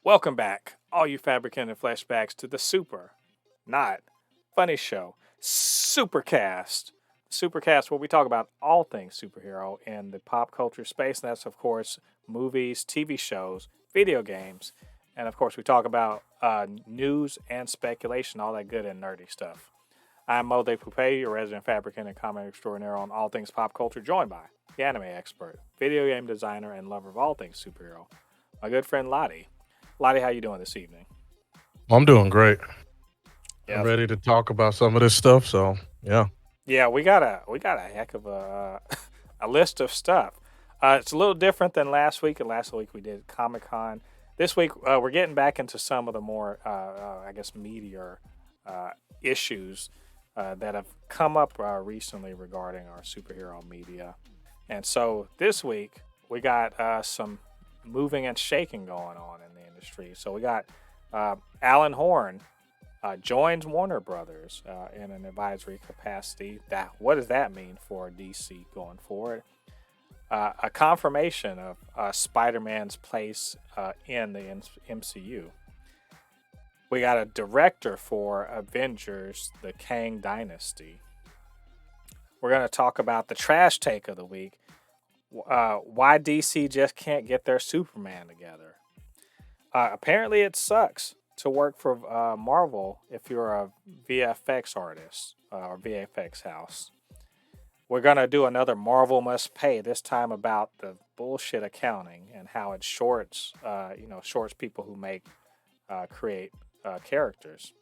Welcome back, all you Fabricants and Fleshbags, to the super, not funny show, Supercast. Supercast, where we talk about all things superhero in the pop culture space. And that's, of course, movies, TV shows, video games, and, of course, we talk about news and speculation, all that good and nerdy stuff. I'm Mo De Poupée, your resident fabricant and comment extraordinaire on all things pop culture, joined by the anime expert, video game designer, and lover of all things superhero, my good friend Ladi. Lottie, how you doing this evening? I'm doing great. I'm Yeah, ready to talk about some of this stuff. So yeah. yeah, we got a heck of a a list of stuff. It's a little different than last week. And last week we did Comic Con. This week we're getting back into some of the more, I guess, meatier issues that have come up recently regarding our superhero media. And so this week we got some moving and shaking going on in the industry. So we got Alan Horn joins Warner Brothers in an advisory capacity. What does that mean for DC going forward? A confirmation of Spider-Man's place in the MCU. We got a director for Avengers, the Kang Dynasty. We're going to talk about the trash take of the week. Why DC just can't get their Superman together. Apparently, it sucks to work for Marvel if you're a VFX artist or VFX house. We're going to do another Marvel Must Pay, this time about the bullshit accounting and how it shorts people who create characters.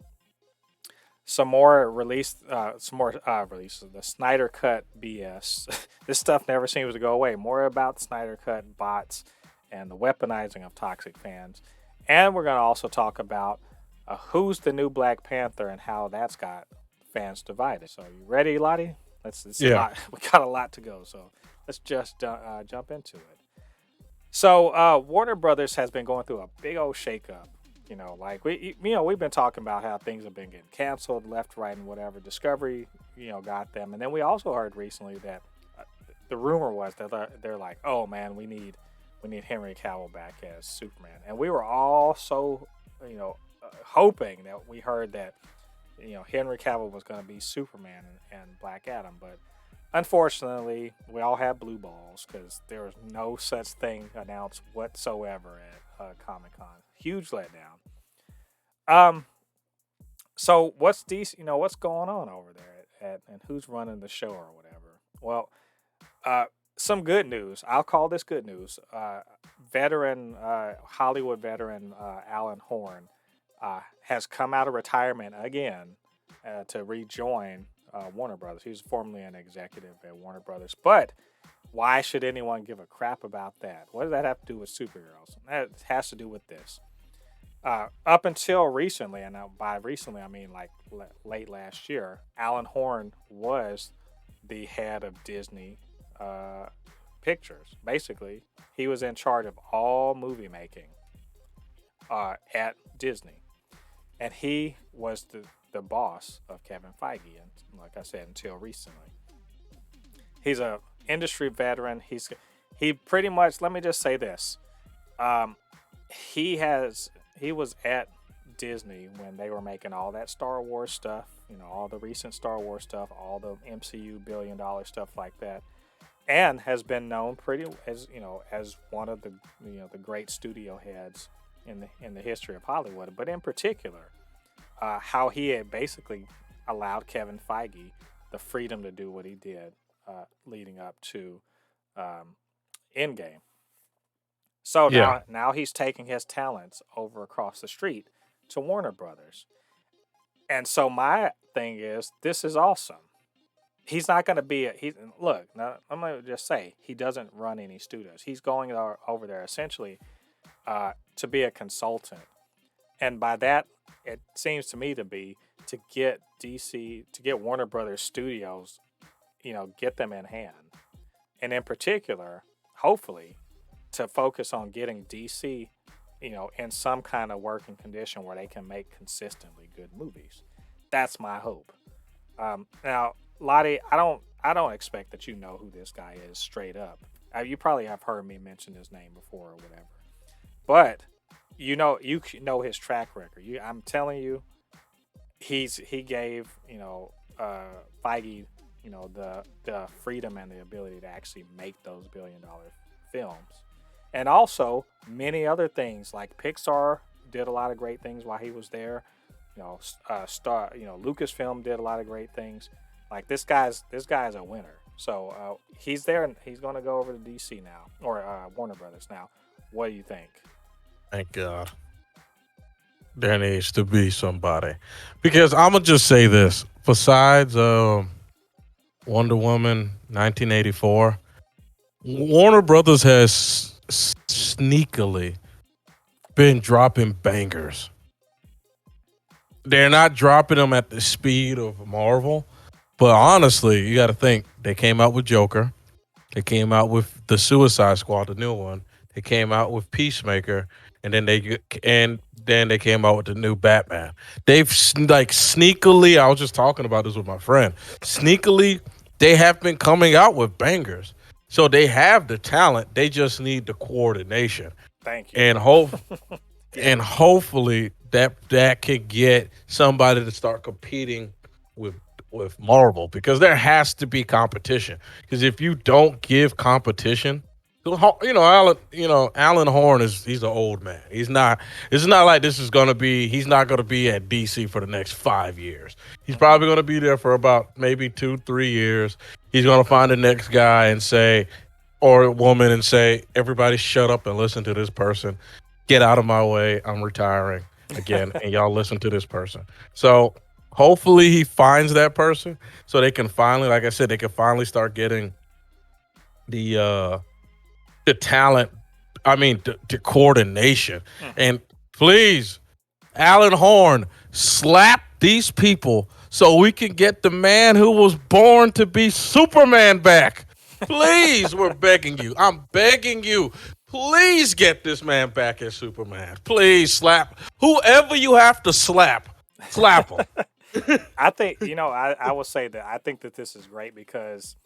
Some more releases. The Snyder Cut BS. This stuff never seems to go away. More about Snyder Cut bots and the weaponizing of toxic fans. And we're going to also talk about who's the new Black Panther and how that's got fans divided. So, you ready, Lottie? Yeah. We got a lot to go. So, let's just jump into it. So, Warner Brothers has been going through a big old shakeup. We've been talking about how things have been getting canceled left, right, and whatever. Discovery, got them. And then we also heard recently that the rumor was that they're like, oh man, we need Henry Cavill back as Superman. And we were all so, hoping that we heard that, Henry Cavill was going to be Superman and Black Adam. But unfortunately, we all had blue balls because there was no such thing announced whatsoever at Comic-Con. Huge letdown. So what's DC? What's going on over there and who's running the show or whatever? Well, some good news. I'll call this good news. Hollywood veteran Alan Horn has come out of retirement again to rejoin Warner Brothers. He was formerly an executive at Warner Brothers, but why should anyone give a crap about that? What does that have to do with superheroes? That has to do with this. Up until recently, and by recently I mean like late last year, Alan Horn was the head of Disney Pictures. Basically, he was in charge of all movie making at Disney, and he was the boss of Kevin Feige, and like I said, until recently. He's a industry veteran. He pretty much, let me just say this. He was at Disney when they were making all that Star Wars stuff, all the recent Star Wars stuff, all the MCU billion-dollar stuff like that, and has been known as one of the the great studio heads in the history of Hollywood. But in particular, how he had basically allowed Kevin Feige the freedom to do what he did leading up to Endgame. So Yeah. now he's taking his talents over across the street to Warner Brothers. And so my thing is, this is awesome. He's not going to be look, now, I'm going to just say he doesn't run any studios. He's going over there essentially to be a consultant. And by that, it seems to me to be to get Warner Brothers Studios, get them in hand. And in particular, hopefully, to focus on getting DC, in some kind of working condition where they can make consistently good movies. That's my hope. Now, Lottie, I don't expect that you know who this guy is straight up. You probably have heard me mention his name before or whatever. But you know his track record. I'm telling you, he gave Feige the freedom and the ability to actually make those $1 billion films, and also many other things like Pixar did a lot of great things while he was there. Lucasfilm did a lot of great things. Like this guy's a winner. So he's there, and he's going to go over to DC now, or Warner Brothers now. What do you think? Thank God. There needs to be somebody. Because I'm gonna just say this. Besides Wonder Woman 1984, Warner Brothers has sneakily been dropping bangers. They're not dropping them at the speed of Marvel, but honestly, you got to think they came out with Joker, they came out with the Suicide Squad, the new one, they came out with Peacemaker, and then they came out with the new Batman. They've like sneakily. I was just talking about this with my friend. Sneakily, they have been coming out with bangers. So they have the talent. They just need the coordination, Thank you. and hope Yeah. and hopefully that could get somebody to start competing with with Marvel, because there has to be competition. Because if you don't give competition, Alan Horn he's an old man. He's not. It's not like this is gonna be. He's not gonna be at DC for the next 5 years. He's Mhm. probably gonna be there for about maybe 2 3 years. He's gonna find the next guy and say, or a woman, and say, everybody shut up and listen to this person. Get out of my way. I'm retiring again, and y'all listen to this person. So hopefully he finds that person, so they can finally, like I said, they can finally start getting the talent. I mean, the coordination. Mhm. And please, Alan Horn, slap these people so we can get the man who was born to be Superman back. Please, we're begging you. I'm begging you. Please get this man back as Superman. Please slap whoever you have to slap. Slap him. I think I will say that I think that this is great because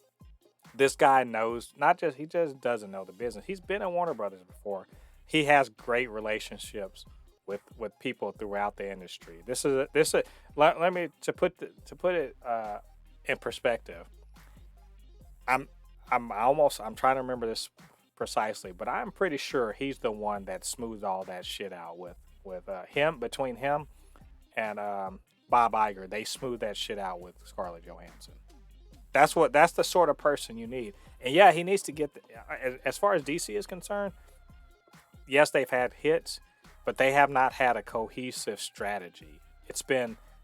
this guy knows not just he just doesn't know the business. He's been at Warner Brothers before. He has great relationships with people throughout the industry. Let me to put it in perspective. I'm I'm trying to remember this precisely, but I'm pretty sure he's the one that smoothed all that shit out with him between him and Bob Iger. They smoothed that shit out with Scarlett Johansson. That's the sort of person you need. And yeah, he needs to get as far as DC is concerned. Yes, they've had hits, but they have not had a cohesive strategy.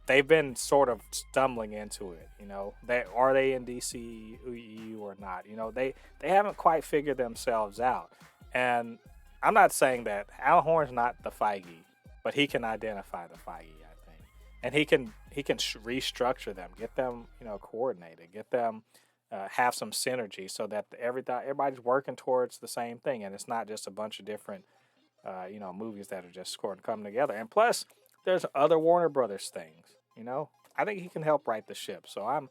They've been sort of stumbling into it. They in DCEU or not? They haven't quite figured themselves out. And I'm not saying that Al Horn's not the Feige, but he can identify the Feige, I think, and he can restructure them, get them coordinated, get them have some synergy, so that everybody's working towards the same thing, and it's not just a bunch of different movies that are just scored and coming together. And plus, there's other Warner Brothers things. I think he can help right the ship. So I'm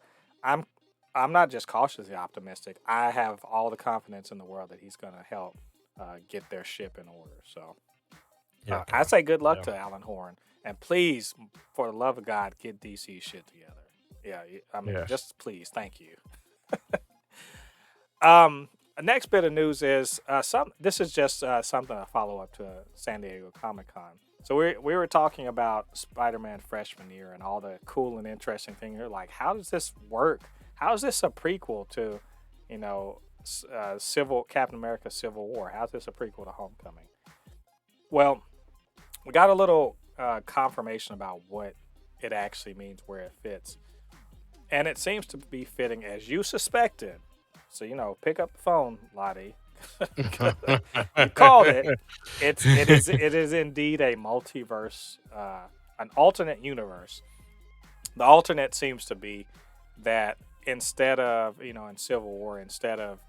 I'm not just cautiously optimistic. I have all the confidence in the world that he's going to help get their ship in order. So Yeah. I say good luck Yeah. to Alan Horn, and please, for the love of God, get DC shit together. Yeah, I mean, Yes. just please, thank you. Next bit of news is This is just something to follow up to San Diego Comic Con. So we were talking about Spider-Man freshman year and all the cool and interesting things. You're like, how does this work? How is this a prequel to, Captain America Civil War? How's this a prequel to Homecoming? Well, we got a little confirmation about what it actually means, where it fits, and it seems to be fitting as you suspected. So pick up the phone, Lottie. You called it. It is indeed a multiverse, an alternate universe. The alternate seems to be that instead of in Civil War, instead of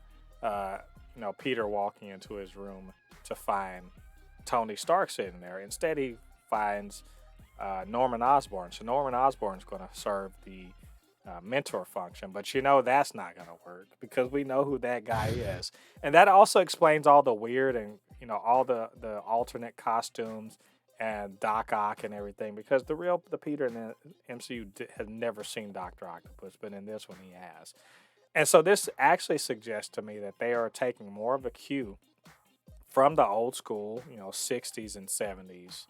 Peter walking into his room to find Tony Stark sitting there, instead he finds Norman Osborn. So Norman Osborn's going to serve the mentor function, but that's not going to work because we know who that guy is, and that also explains all the weird and all the alternate costumes and Doc Ock and everything, because the Peter in the MCU has never seen Doctor Octopus, but in this one he has. And so this actually suggests to me that they are taking more of a cue from the old school, 60s and 70s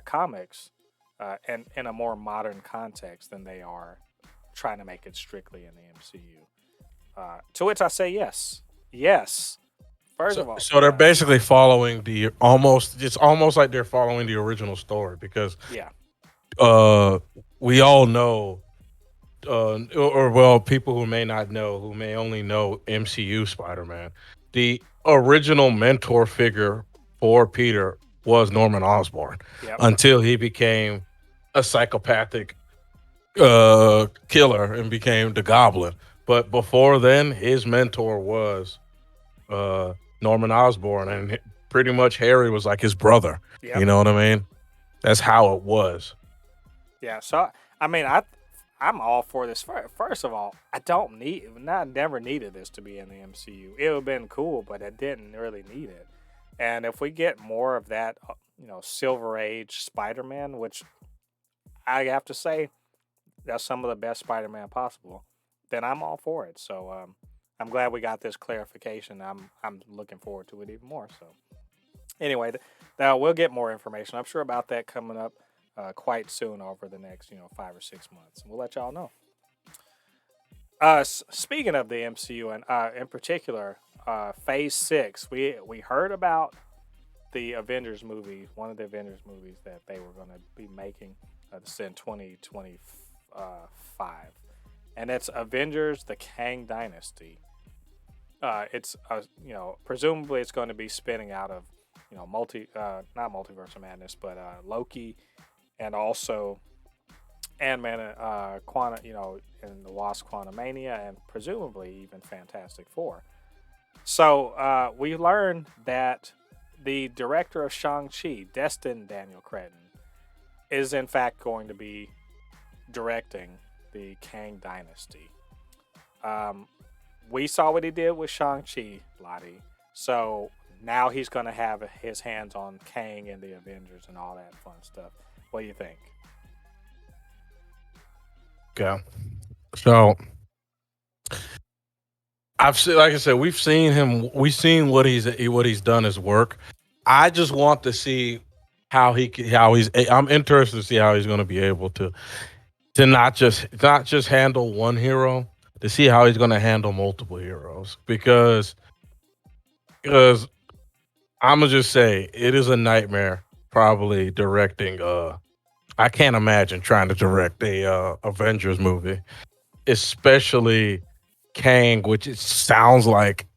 comics, and in a more modern context than they are trying to make it strictly in the MCU. To which I say yes. Yes. First of all. So they're basically following it's almost like they're following the original story, because Yeah. We all know, or well, people who may not know, who may only know MCU Spider-Man, the original mentor figure for Peter was Norman Osborn, Yep. until he became a psychopathic killer and became the Goblin. But before then, his mentor was Norman Osborn, and pretty much Harry was like his brother. Yep. You know what I mean? That's how it was. Yeah. So I mean, I'm all for this. First of all, I never needed this to be in the MCU. It would have been cool, but I didn't really need it. And if we get more of that, Silver Age Spider-Man, which I have to say, that's some of the best Spider-Man possible, then I'm all for it. So I'm glad we got this clarification. I'm looking forward to it even more. So anyway, we'll get more information, I'm sure, about that coming up quite soon over the next 5 or 6 months. We'll let y'all know. Speaking of the MCU, and in particular, Phase 6, we heard about the Avengers movie, one of the Avengers movies that they were going to be making. This is in 2025, and it's Avengers: The Kang Dynasty. It's presumably it's going to be spinning out of not Multiverse of Madness, but Loki, and also Ant-Man, and the Wasp: Quantumania, and presumably even Fantastic Four. So we learned that the director of Shang-Chi, Destin Daniel Cretton, is in fact going to be directing the Kang Dynasty. We saw what he did with Shang-Chi, Ladi. So now he's going to have his hands on Kang and the Avengers and all that fun stuff. What do you think? Okay. So I've seen, like I said, we've seen him. We've seen what he's done, his work. I just want to see how he's. I'm interested to see how he's going to be able to not just handle one hero, to see how he's going to handle multiple heroes, because I'm gonna just say it is a nightmare probably directing. I can't imagine trying to direct a Avengers movie, especially Kang, which it sounds like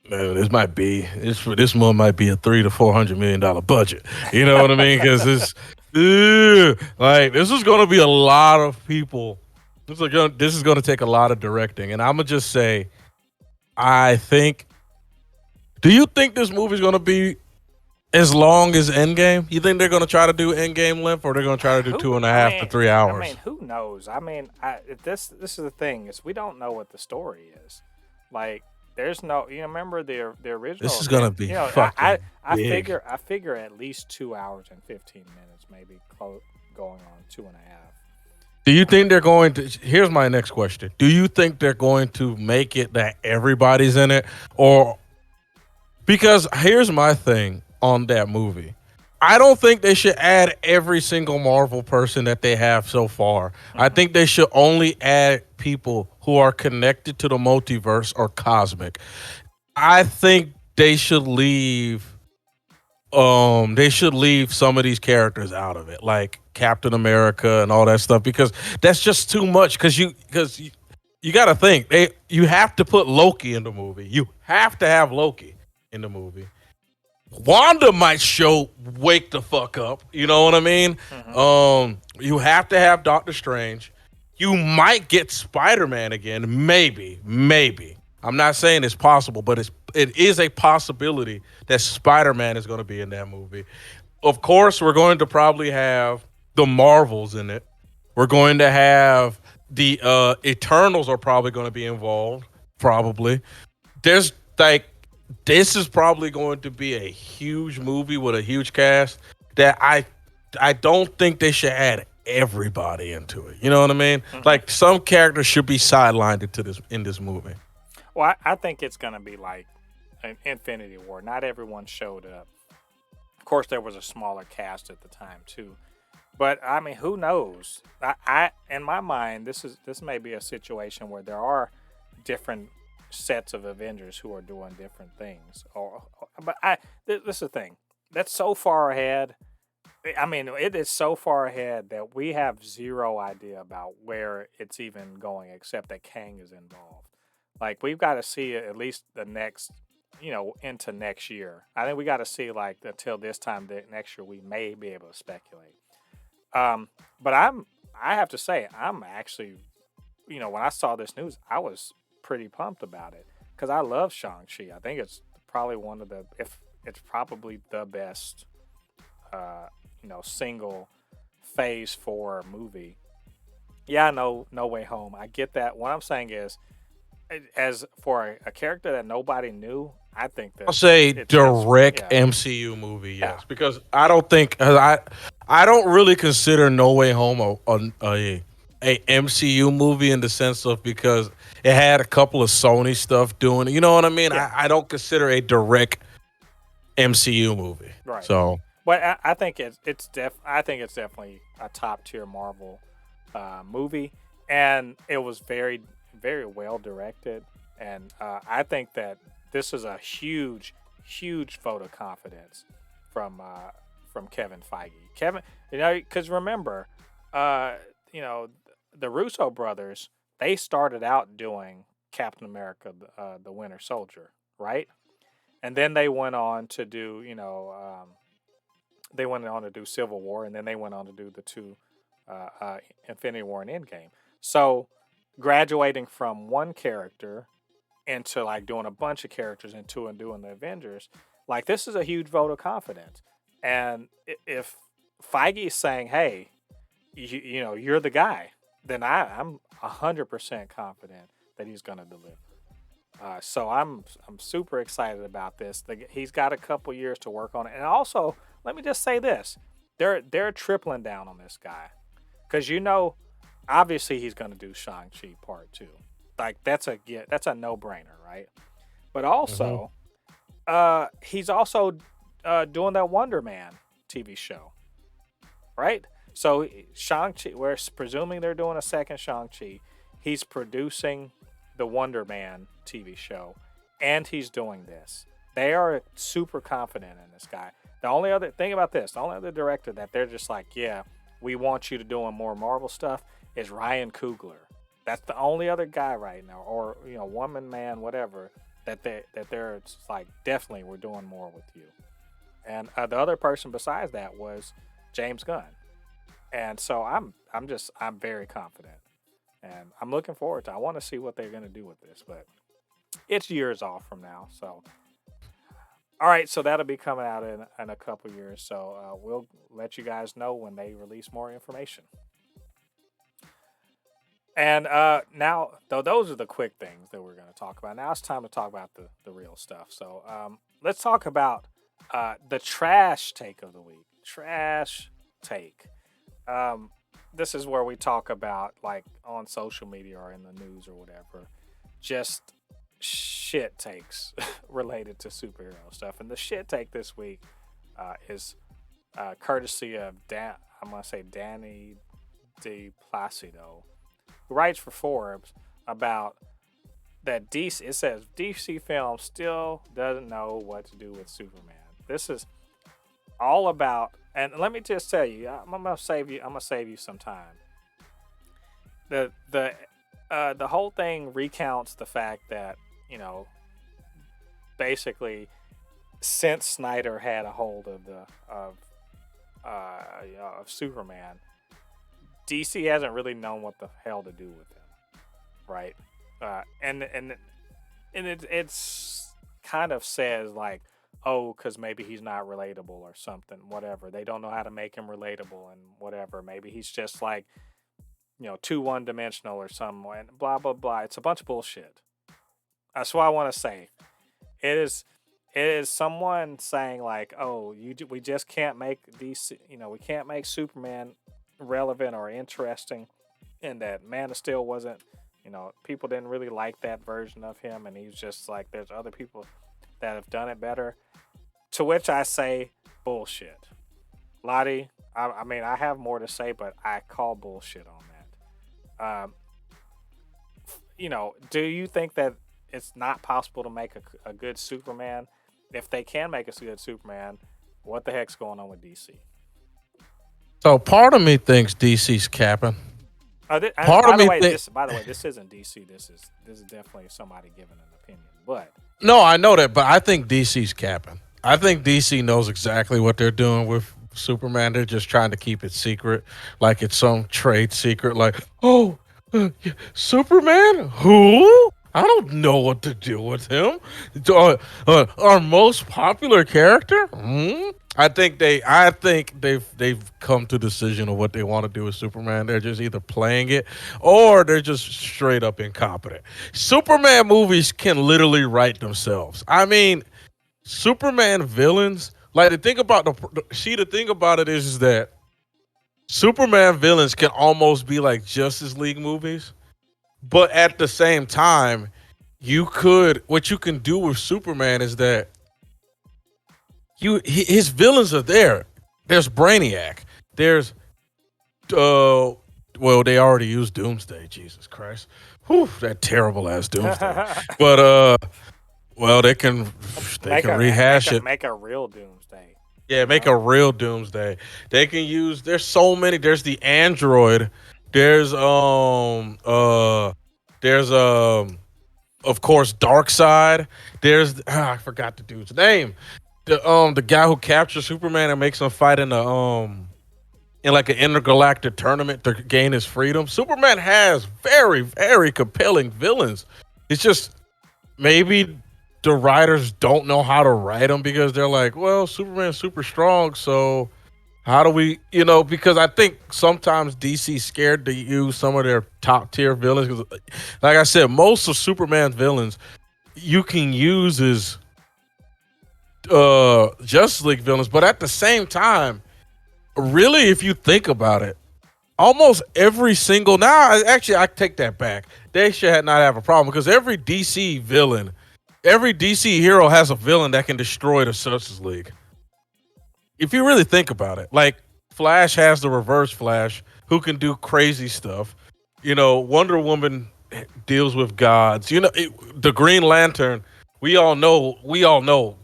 this one might be a $300 to $400 million budget. You know what I mean? Because this is going to be a lot of people. This is going to take a lot of directing, and I'm gonna just say, I think. Do you think this movie is going to be as long as Endgame? You think they're going to try to do Endgame length, or they're going to try to do 2.5 to 3 hours? I mean, who knows? I mean, this is the thing, is we don't know what the story is. Like, there's no, remember the original. This is going to be fucking big. I figure at least 2 hours and 15 minutes, maybe going on 2.5. Do you think they're going to? Here's my next question: do you think they're going to make it that everybody's in it, or? Because here's my thing on that movie. I don't think they should add every single Marvel person that they have so far. Mm-hmm. I think they should only add people who are connected to the multiverse or cosmic. I think they should leave some of these characters out of it, like Captain America and all that stuff, because that's just too much. Because you got to think, you have to put Loki in the movie. You have to have Loki in the movie. Wanda might wake the fuck up. You know what I mean? Mm-hmm. You have to have Doctor Strange. You might get Spider-Man again. Maybe. I'm not saying it's possible, but it is a possibility that Spider-Man is going to be in that movie. Of course, we're going to probably have the Marvels in it. We're going to have the Eternals are probably going to be involved. Probably. There's this is probably going to be a huge movie with a huge cast that I don't think they should add everybody into it. You know what I mean? Mm-mm. Like some characters should be sidelined into this in this movie. Well, I think it's going to be like an Infinity War. Not everyone showed up. Of course, there was a smaller cast at the time too. But I mean, who knows? In my mind, this may be a situation where there are different sets of Avengers who are doing different things. But this is the thing that's so far ahead. I mean, it is so far ahead that we have zero idea about where it's even going, except that Kang is involved. Like we've got to see it at least the next, into next year. I think we got to see like until this time next year we may be able to speculate. But I have to say, I'm actually, when I saw this news, I was pretty pumped about it because I love Shang-Chi. I think it's probably if it's probably the best, single phase 4 movie. Yeah, No Way Home. I get that. What I'm saying is, as for a character that nobody knew, I think I'll that say direct yeah, MCU movie, yeah, yes, because I don't think 'cause I don't really consider No Way Home a MCU movie in the sense of because it had a couple of Sony stuff doing it. You know what I mean? yeah, I don't consider a direct MCU movie. right. So But I think I think it's definitely a top tier Marvel movie, and it was very very well directed, and I think that this is a huge vote of confidence from Kevin Feige. Because remember, uh, you know, the Russo brothers, they started out doing Captain America, the Winter Soldier, right? And then they went on to do, they went on to do Civil War, and then they went on to do the two Infinity War and Endgame. So graduating from one character into like doing a bunch of characters into and doing the Avengers, like this is a huge vote of confidence. And if Feige is saying, "Hey, you're the guy," then I'm 100% confident that he's going to deliver. So I'm super excited about this. He's got a couple years to work on it, and also let me just say this: they're tripling down on this guy because obviously he's going to do Shang-Chi Part 2. Like that's a no brainer, right? But mhm. also, he's also doing that Wonder Man TV show, right? So Shang-Chi, we're presuming they're doing a second Shang-Chi. He's producing the Wonder Man TV show, and he's doing this. They are super confident in this guy. The only other thing about this, the only other director that they're just like, yeah, we want you to doing more Marvel stuff is Ryan Coogler. That's the only other guy right now, or woman, man, whatever, they're just like definitely we're doing more with you. And the other person besides that was James Gunn. And so I'm very confident, and I'm looking forward to. I want to see what they're going to do with this, but it's years off from now. So all right, so that'll be coming out in a couple years. So we'll let you guys know when they release more information. And now, though, those are the quick things that we're going to talk about. Now it's time to talk about the real stuff. So let's talk about the trash take of the week. Trash take. Um, this is where we talk about, like, on social media or in the news or whatever, just shit takes related to superhero stuff. And the shit take this week is courtesy of I'm going to say Danny De Placido, who writes for Forbes about that DC. It says DC Films still doesn't know what to do with Superman. This is all about, and let me just tell you, I'm gonna save you. I'm gonna save you some time. The whole thing recounts the fact that basically since Snyder had a hold of of Superman, DC hasn't really known what the hell to do with him, right? And it's kind of says like, oh, because maybe he's not relatable or something, whatever. They don't know how to make him relatable and whatever. Maybe he's just like too one dimensional or something, and blah blah blah. It's a bunch of bullshit. That's what I want to say. It is. is someone saying like, "Oh, we just can't make DC, we can't make Superman relevant or interesting," and that Man of Steel wasn't, people didn't really like that version of him, and he's just like, there's other people that have done it better. To which I say, bullshit. Ladi, I mean, I have more to say, but I call bullshit on that. Do you think that it's not possible to make a good Superman? If they can make a good Superman, what the heck's going on with DC? So part of me thinks DC's capping. Part By of the me way, think this isn't DC. This is definitely somebody giving an opinion. But no, I know that, but I think DC's capping. I think DC knows exactly what they're doing with Superman. They're just trying to keep it secret, like it's some trade secret. Like, oh, Superman? Who? I don't know what to do with him. Our most popular character? I think they've come to a decision of what they want to do with Superman. They're just either playing it or they're just straight up incompetent. Superman movies can literally write themselves. I mean, Superman villains, like the thing about it is that Superman villains can almost be like Justice League movies, but at the same time, what you can do with Superman is that his villains are there. There's Brainiac. There's well, they already used Doomsday. Jesus Christ, whew, that terrible ass Doomsday. But well, they can rehash it. Make a real Doomsday. Yeah, make a real Doomsday. They can use. There's so many. There's the android. There's of course Darkseid. There's I forgot the dude's name. The guy who captures Superman and makes him fight in like an intergalactic tournament to gain his freedom. Superman has very, very compelling villains. It's just maybe the writers don't know how to write them because they're like, well, Superman's super strong, so how do we, because I think sometimes DC's scared to use some of their top tier villains. Because, like I said, most of Superman's villains you can use as Justice League villains, but at the same time, really, if you think about it, almost every single I take that back. They should not have a problem because every DC hero has a villain that can destroy the Justice League. If you really think about it, like Flash has the Reverse Flash who can do crazy stuff. Wonder Woman deals with gods. The Green Lantern. We all know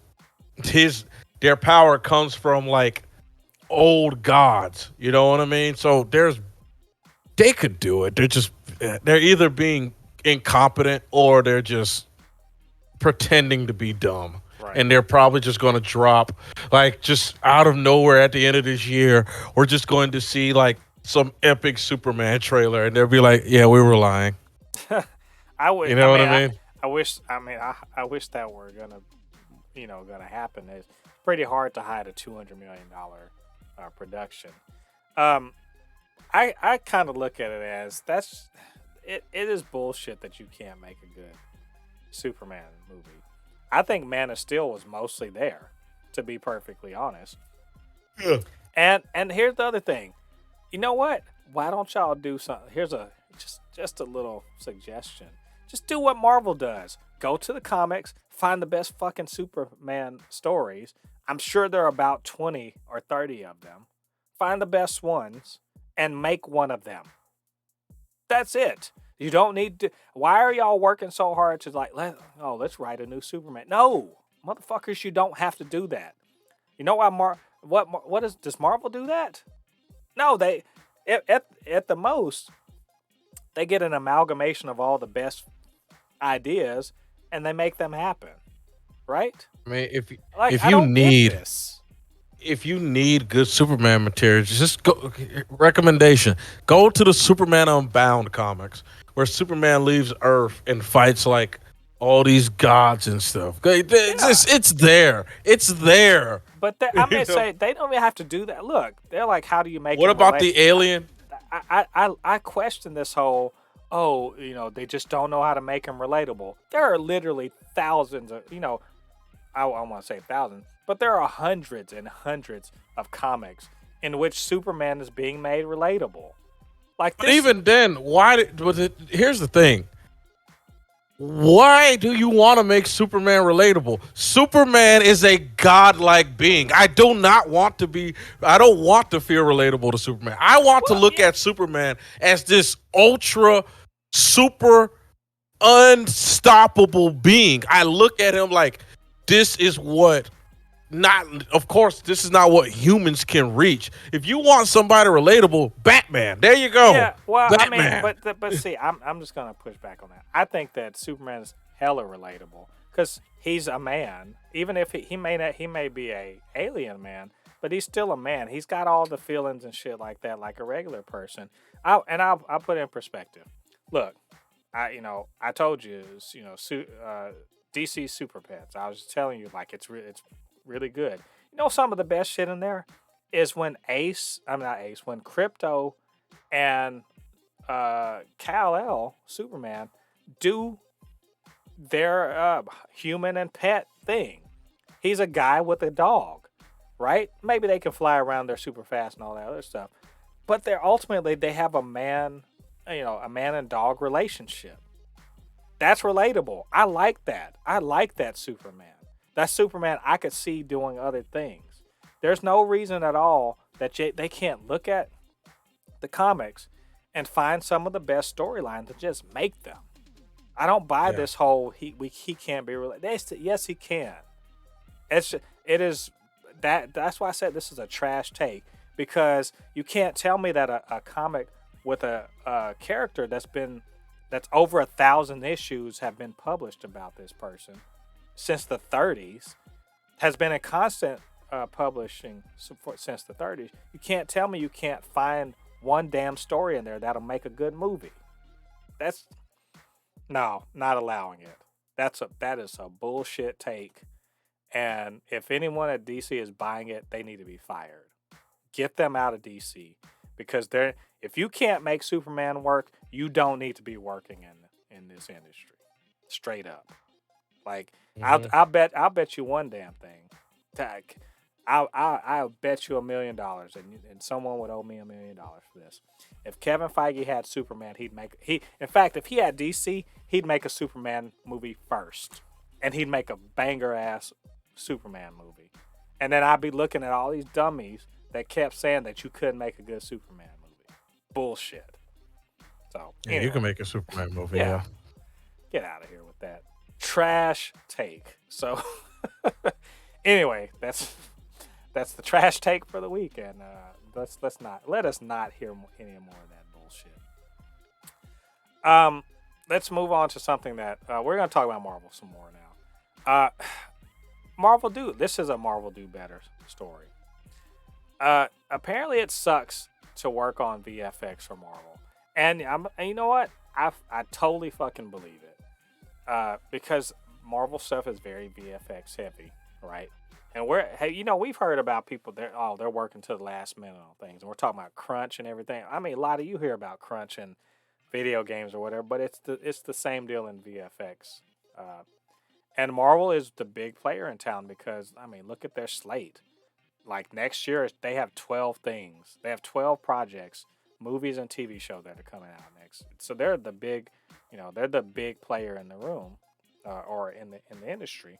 their power comes from like old gods. You know what I mean? So they could do it. They're either being incompetent or they're just pretending to be dumb. Right. And they're probably just going to drop, like, just out of nowhere at the end of this year, we're just going to see like some epic Superman trailer and they'll be like, yeah, we were lying. I would, you know what I mean? I wish that were gonna happen. It's pretty hard to hide a $200 million production. I kind of look at it as it is bullshit that you can't make a good Superman movie. I think Man of Steel was mostly there, to be perfectly honest. Yeah. And here's the other thing. You know what? Why don't y'all do something? Here's just a little suggestion. Just do what Marvel does. Go to the comics, find the best fucking Superman stories. I'm sure there are about 20 or 30 of them. Find the best ones and make one of them. That's it. You don't need to. Why are y'all working so hard to let's write a new Superman? No, motherfuckers, you don't have to do that. You know why? Does Marvel do that? No, they at the most they get an amalgamation of all the best ideas and they make them happen, right? I mean, if you need good Superman material, just go. Recommendation: go to the Superman Unbound comics, where Superman leaves Earth and fights like all these gods and stuff. It's there. It's there. But say they don't even have to do that. Look, they're like, how do you make? What about the alien? I question this whole. They just don't know how to make them relatable. There are literally thousands of I want to say thousands, but there are hundreds and hundreds of comics in which Superman is being made relatable. Like But this, even then, here's the thing. Why do you want to make Superman relatable? Superman is a godlike being. I don't want to feel relatable to Superman. I want to look at Superman as this ultra super unstoppable being. I look at him like this is what not of course this is not what humans can reach. If you want somebody relatable, Batman. There you go. yeah. Well, I mean, Batman. but see, I'm just gonna push back on that. I think that Superman is hella relatable because he's a man. Even if he may be a alien man, but he's still a man. He's got all the feelings and shit like that, like a regular person. I'll put it in perspective. Look, I told you, DC Super Pets. I was just telling you, like it's really good. Some of the best shit in there is when when Crypto and Kal-El, Superman, do their human and pet thing. He's a guy with a dog, right? Maybe they can fly around, they're super fast and all that other stuff. But they have a man and dog relationship. That's relatable. I like that. I like that Superman. That Superman I could see doing other things. There's no reason at all that they can't look at the comics and find some of the best storylines and just make them. I don't buy this whole he can't be related. Yes, he can. That's why I said this is a trash take, because you can't tell me that a comic with a character that's over 1,000 issues have been published about this person since the 30s, has been in constant publishing since the 30s. You can't tell me you can't find one damn story in there that'll make a good movie. No, not allowing it. That is a bullshit take. And if anyone at DC is buying it, they need to be fired. Get them out of DC, because if you can't make Superman work, you don't need to be working in this industry. Straight up. Like I'll bet you one damn thing. I'll bet you $1 million, and someone would owe me $1 million for this. If Kevin Feige had Superman, in fact, if he had DC, he'd make a Superman movie first, and he'd make a banger ass Superman movie, and then I'd be looking at all these dummies that kept saying that you couldn't make a good Superman movie. Bullshit. So anyway, you can make a Superman movie. Yeah. Get out of here with that trash take. So anyway, that's the trash take for the week, and let us not hear any more of that bullshit. Let's move on to something that we're going to talk about Marvel some more now. This is a Marvel Do Better story. Apparently it sucks to work on VFX for Marvel, and you know what? I totally fucking believe it, because Marvel stuff is very VFX heavy, right? And we've heard about people they're working to the last minute on things, and we're talking about crunch and everything. I mean, Ladi, you hear about crunch in video games or whatever, but it's the same deal in VFX. And Marvel is the big player in town because, I mean, look at their slate. Like next year, they have 12 things. They have 12 projects, movies and TV shows that are coming out next. So they're the big player in the room, or in the industry.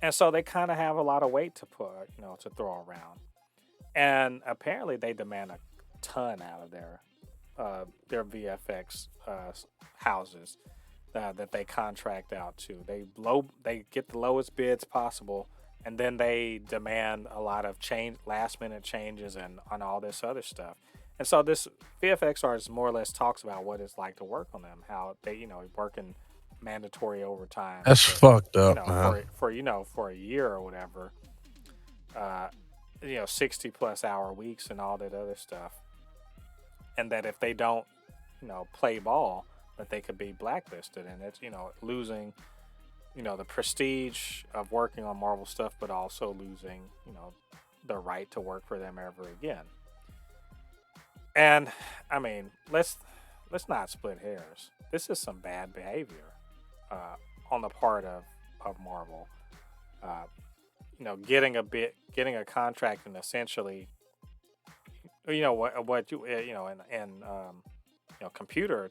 And so they kind of have a lot of weight to to throw around. And apparently they demand a ton out of their VFX houses that they contract out to. They get the lowest bids possible, and then they demand a lot of last minute changes and on all this other stuff. And so this VFX artist more or less talks about what it's like to work on them, how they work in mandatory overtime. That's fucked up, man. For a year or whatever. 60 plus hour weeks and all that other stuff. And that if they don't, play ball, that they could be blacklisted, and it's, losing, the prestige of working on Marvel stuff, but also losing, the right to work for them ever again. And I mean, let's not split hairs. This is some bad behavior on the part of Marvel. getting a contract and essentially, what you computer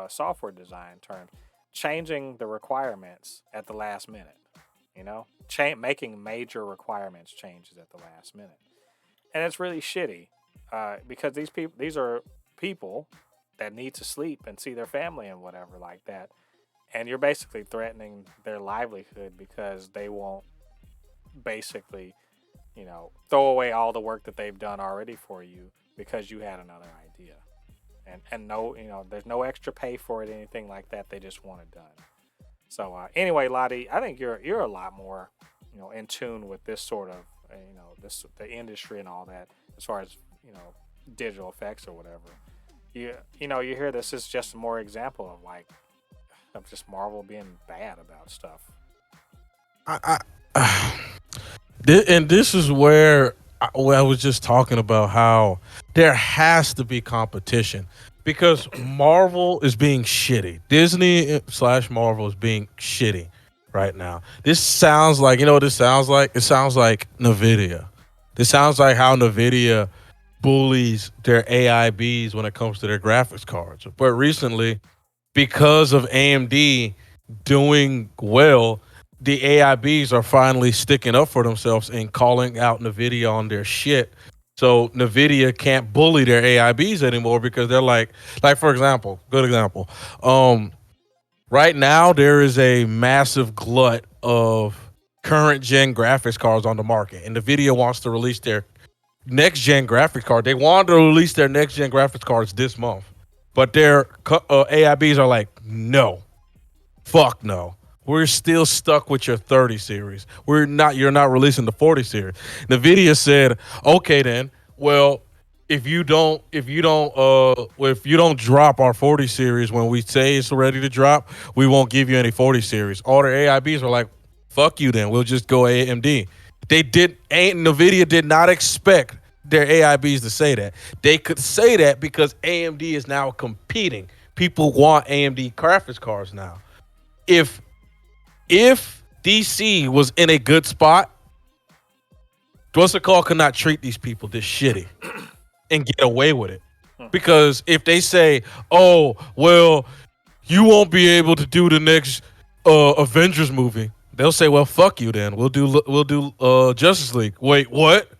software design terms, changing the requirements at the last minute. Making major requirements changes at the last minute, and it's really shitty because these are people that need to sleep and see their family and whatever like that, and you're basically threatening their livelihood because they won't basically, throw away all the work that they've done already for you because you had another idea. And no, there's no extra pay for it, anything like that. They just want it done. So anyway, Ladi, I think you're a lot more, in tune with this sort of, the industry and all that, as far as, digital effects or whatever. You hear this is just more example of just Marvel being bad about stuff. And this is where I was just talking about how there has to be competition because Marvel is being shitty. Disney / Marvel is being shitty right now. This sounds like, what this sounds like? It sounds like Nvidia. This sounds like how Nvidia bullies their AIBs when it comes to their graphics cards. But recently, because of AMD doing well, the AIBs are finally sticking up for themselves and calling out Nvidia on their shit. So Nvidia can't bully their AIBs anymore because they're like for example, good example. Right now there is a massive glut of current gen graphics cards on the market, and Nvidia wants to release their next gen graphics card. They wanted to release their next gen graphics cards this month, but their AIBs are like, no, fuck no. We're still stuck with your 30 series. You're not releasing the 40 series. Nvidia said, okay then, well, if you don't drop our 40 series when we say it's ready to drop, we won't give you any 40 series. All their AIBs are like, fuck you then. We'll just go AMD. Nvidia did not expect their AIBs to say that. They could say that because AMD is now competing. People want AMD graphics cards now. If DC was in a good spot, what's it called, could not treat these people this shitty and get away with it. Because if they say, oh, well, you won't be able to do the next Avengers movie, they'll say, well, fuck you then. We'll do Justice League. Wait, what?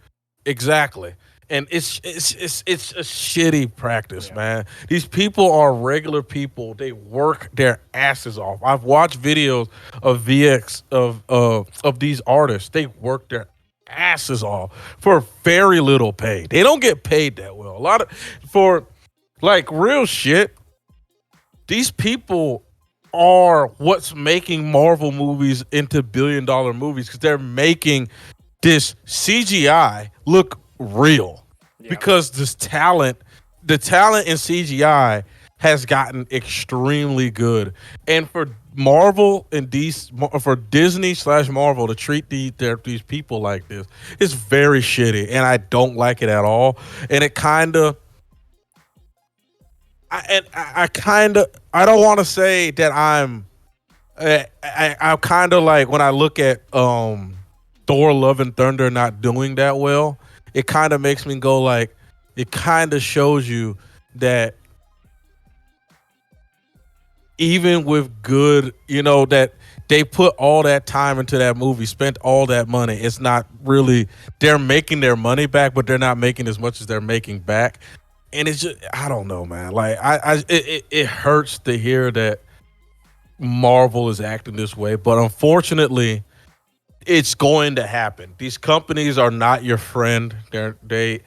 Exactly. And it's a shitty practice, man. These people are regular people. They work their asses off. I've watched videos of VX of these artists. They work their asses off for very little pay. They don't get paid that well. For real shit. These people are what's making Marvel movies into billion-dollar movies because they're making this CGI look real. Because the talent in CGI has gotten extremely good, and for Marvel and for Disney / Marvel to treat these people like this is very shitty, and I don't like it at all. And it kind of, I don't want to say that I kind of like when I look at Thor: Love and Thunder not doing that well. It kind of makes me go like, it kind of shows you that even with good, that they put all that time into that movie, spent all that money. It's not really, they're making their money back, but they're not making as much as they're making back. And it's just, I don't know, man. Like it hurts to hear that Marvel is acting this way, but unfortunately, it's going to happen. These companies are not your friend. They're in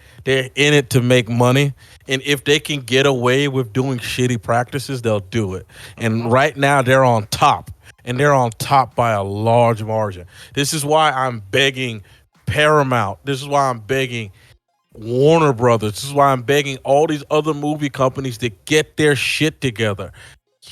it to make money, and if they can get away with doing shitty practices, they'll do it. And right now, they're on top, and they're on top by a large margin. This is why I'm begging Paramount. This is why I'm begging Warner Brothers. This is why I'm begging all these other movie companies to get their shit together.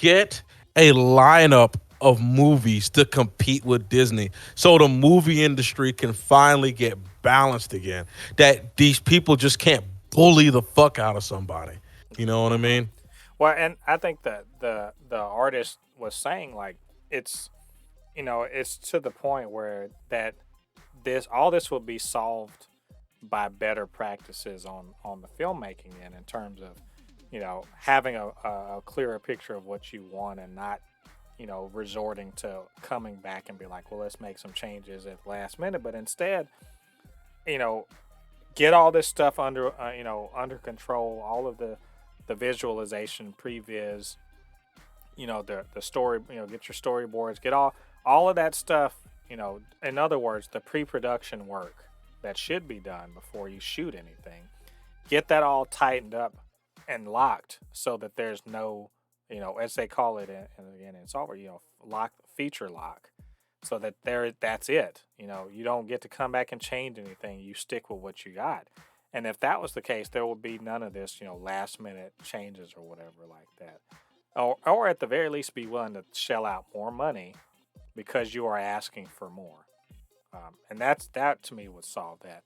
Get a lineup of movies to compete with Disney so the movie industry can finally get balanced again. That these people just can't bully the fuck out of somebody. You know what I mean? Well, and I think that the artist was saying, like, it's it's to the point where that all this will be solved by better practices on the filmmaking end in terms of having a clearer picture of what you want and not resorting to coming back and be like, well, let's make some changes at the last minute, but instead you know get all this stuff under control, all of the visualization, previs, the story, get your storyboards, get all of that stuff, in other words, the pre-production work that should be done before you shoot anything. Get that all tightened up and locked so that there's no, as they call it in software, lock, feature lock, so that that's it. You don't get to come back and change anything. You stick with what you got. And if that was the case, there would be none of this, last minute changes or whatever like that. Or at the very least, be willing to shell out more money because you are asking for more. And that to me would solve that.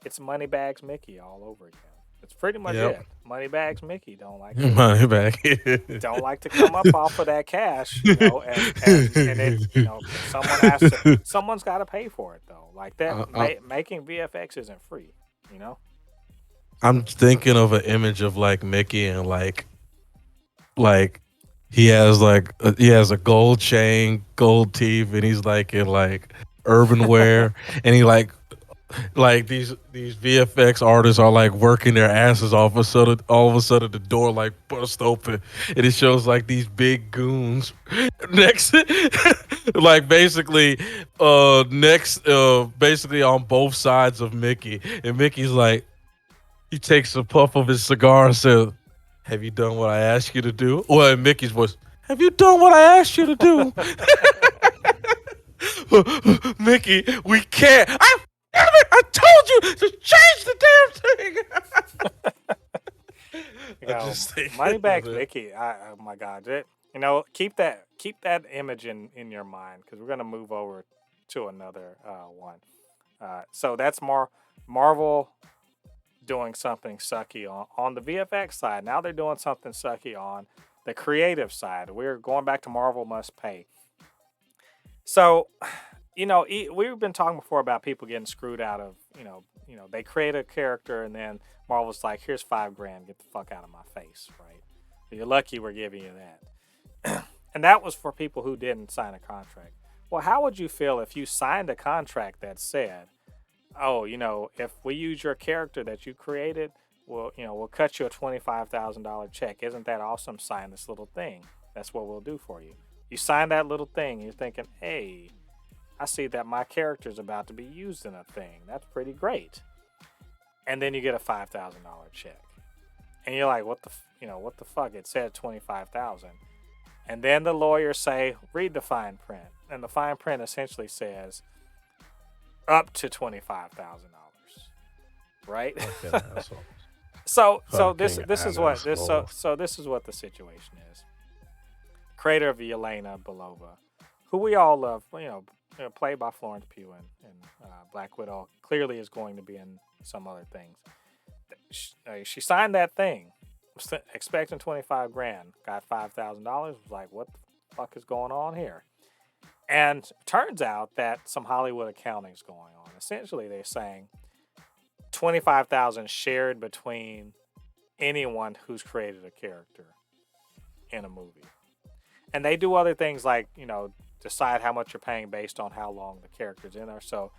It's Moneybags Mickey all over again. It's pretty much Yep. it. Moneybags Mickey don't like Money back. don't like to come up off of that cash, and it's someone's got to pay for it though. Like that, making VFX isn't free, you know. I'm thinking of an image of like Mickey and like he has a gold chain, gold teeth, and he's like in like urban wear, and he like these VFX artists are like working their asses off. All of a sudden the door like burst open, and it shows like these big goons next, like basically on both sides of Mickey, and Mickey's like, he takes a puff of his cigar and says, "Have you done what I asked you to do?" Well, in Mickey's voice, "Have you done what I asked you to do?" Mickey, we can't. Damn it! I told you to change the damn thing. Moneybags Mickey. Oh my God! Keep that image in your mind because we're gonna move over to another one. So that's Marvel doing something sucky on the VFX side. Now they're doing something sucky on the creative side. We're going back to Marvel must pay. So, we've been talking before about people getting screwed out of, they create a character and then Marvel's like, here's $5,000, get the fuck out of my face, right? You're lucky we're giving you that. And that was for people who didn't sign a contract. Well, how would you feel if you signed a contract that said, oh, if we use your character that you created, we'll cut you a $25,000 check. Isn't that awesome? Sign this little thing. That's what we'll do for you. You sign that little thing, you're thinking, hey, I see that my character's about to be used in a thing. That's pretty great. And then you get a $5,000 check. And you're like, what the fuck? It said $25,000. And then the lawyers say, read the fine print. And the fine print essentially says up to $25,000. Right? So this is what the situation is. Creator of Yelena Belova, who we all love, played by Florence Pugh in Black Widow, clearly is going to be in some other things. She signed that thing, expecting $25,000, got $5,000. Was like, what the fuck is going on here? And turns out that some Hollywood accounting is going on. Essentially, they're saying $25,000 shared between anyone who's created a character in a movie. And they do other things like, decide how much you're paying based on how long the character's in there. So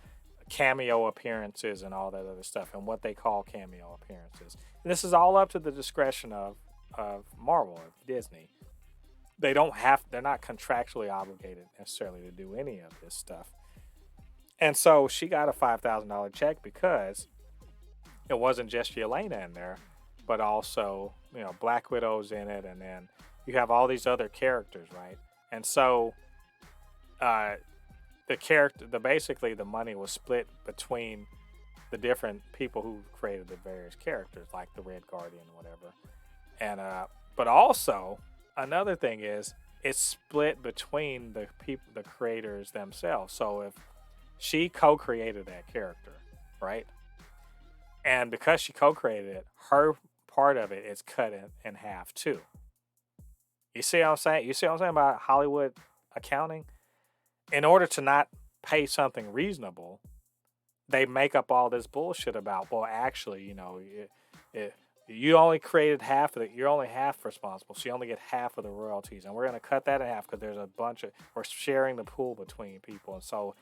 cameo appearances and all that other stuff and what they call cameo appearances. And this is all up to the discretion of Marvel, of Disney. They're not contractually obligated necessarily to do any of this stuff. And so she got a $5,000 check because it wasn't just Yelena in there, but also, Black Widow's in it, and then you have all these other characters, right? And so basically the money was split between the different people who created the various characters, like the Red Guardian, whatever. And but also another thing is it's split between the creators themselves. So if she co-created that character, right? And because she co-created it, her part of it is cut in half too. You see what I'm saying? You see what I'm saying about Hollywood accounting, in order to not pay something reasonable, they make up all this bullshit about, well, actually, you only created half of it. You're only half responsible, so you only get half of the royalties, and we're going to cut that in half because there's a bunch of we're sharing the pool between people, and so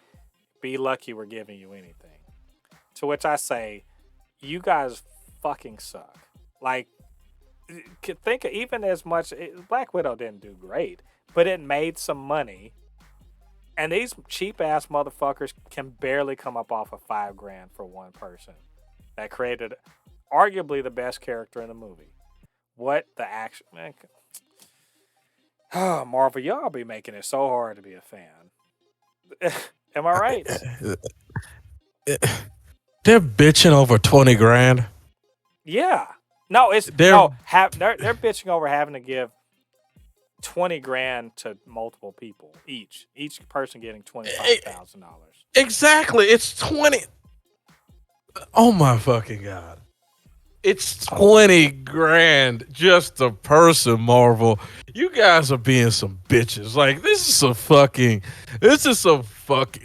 be lucky we're giving you anything. To which I say, you guys fucking suck. Like, think even as much Black Widow didn't do great, but it made some money. And these cheap ass motherfuckers can barely come up off of $5,000 for one person that created arguably the best character in the movie. What the action, man? Oh, Marvel, y'all be making it so hard to be a fan. Am I right? They're bitching over 20 grand. Yeah. No, they're bitching over having to give 20 grand to multiple people each person getting $25,000. Exactly. It's 20. Oh my fucking god. It's 20 grand just a person, Marvel. You guys are being some bitches. Like, this is some fucking,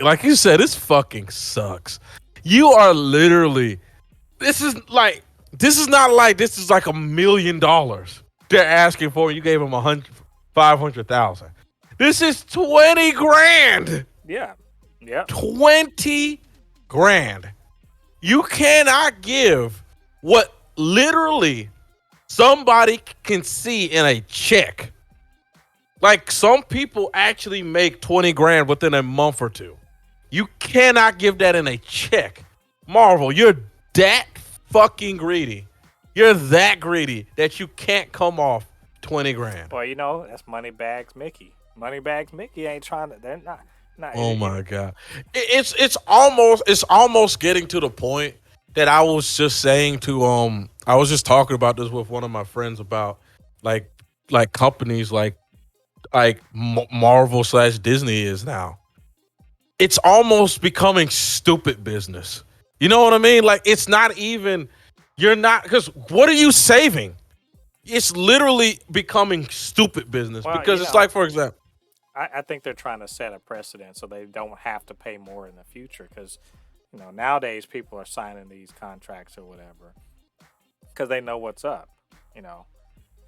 like you said, this fucking sucks. You are literally, this is not like this is like $1 million they're asking for. You gave them 500,000. This is 20 grand. Yeah. Yeah. 20 grand. You cannot give what literally somebody can see in a check. Like, some people actually make 20 grand within a month or two. You cannot give that in a check. Marvel, you're that fucking greedy. You're that greedy that you can't come off 20 grand. Well, that's Moneybags Mickey. Moneybags Mickey ain't trying to. They're not. Oh my god, it's almost getting to the point that I was just saying to I was just talking about this with one of my friends about like companies like Marvel / Disney is now. It's almost becoming stupid business. You know what I mean? Like, it's not even. You're not, because what are you saving? It's literally becoming stupid business because it's like, for example. I think they're trying to set a precedent so they don't have to pay more in the future because, nowadays people are signing these contracts or whatever because they know what's up, and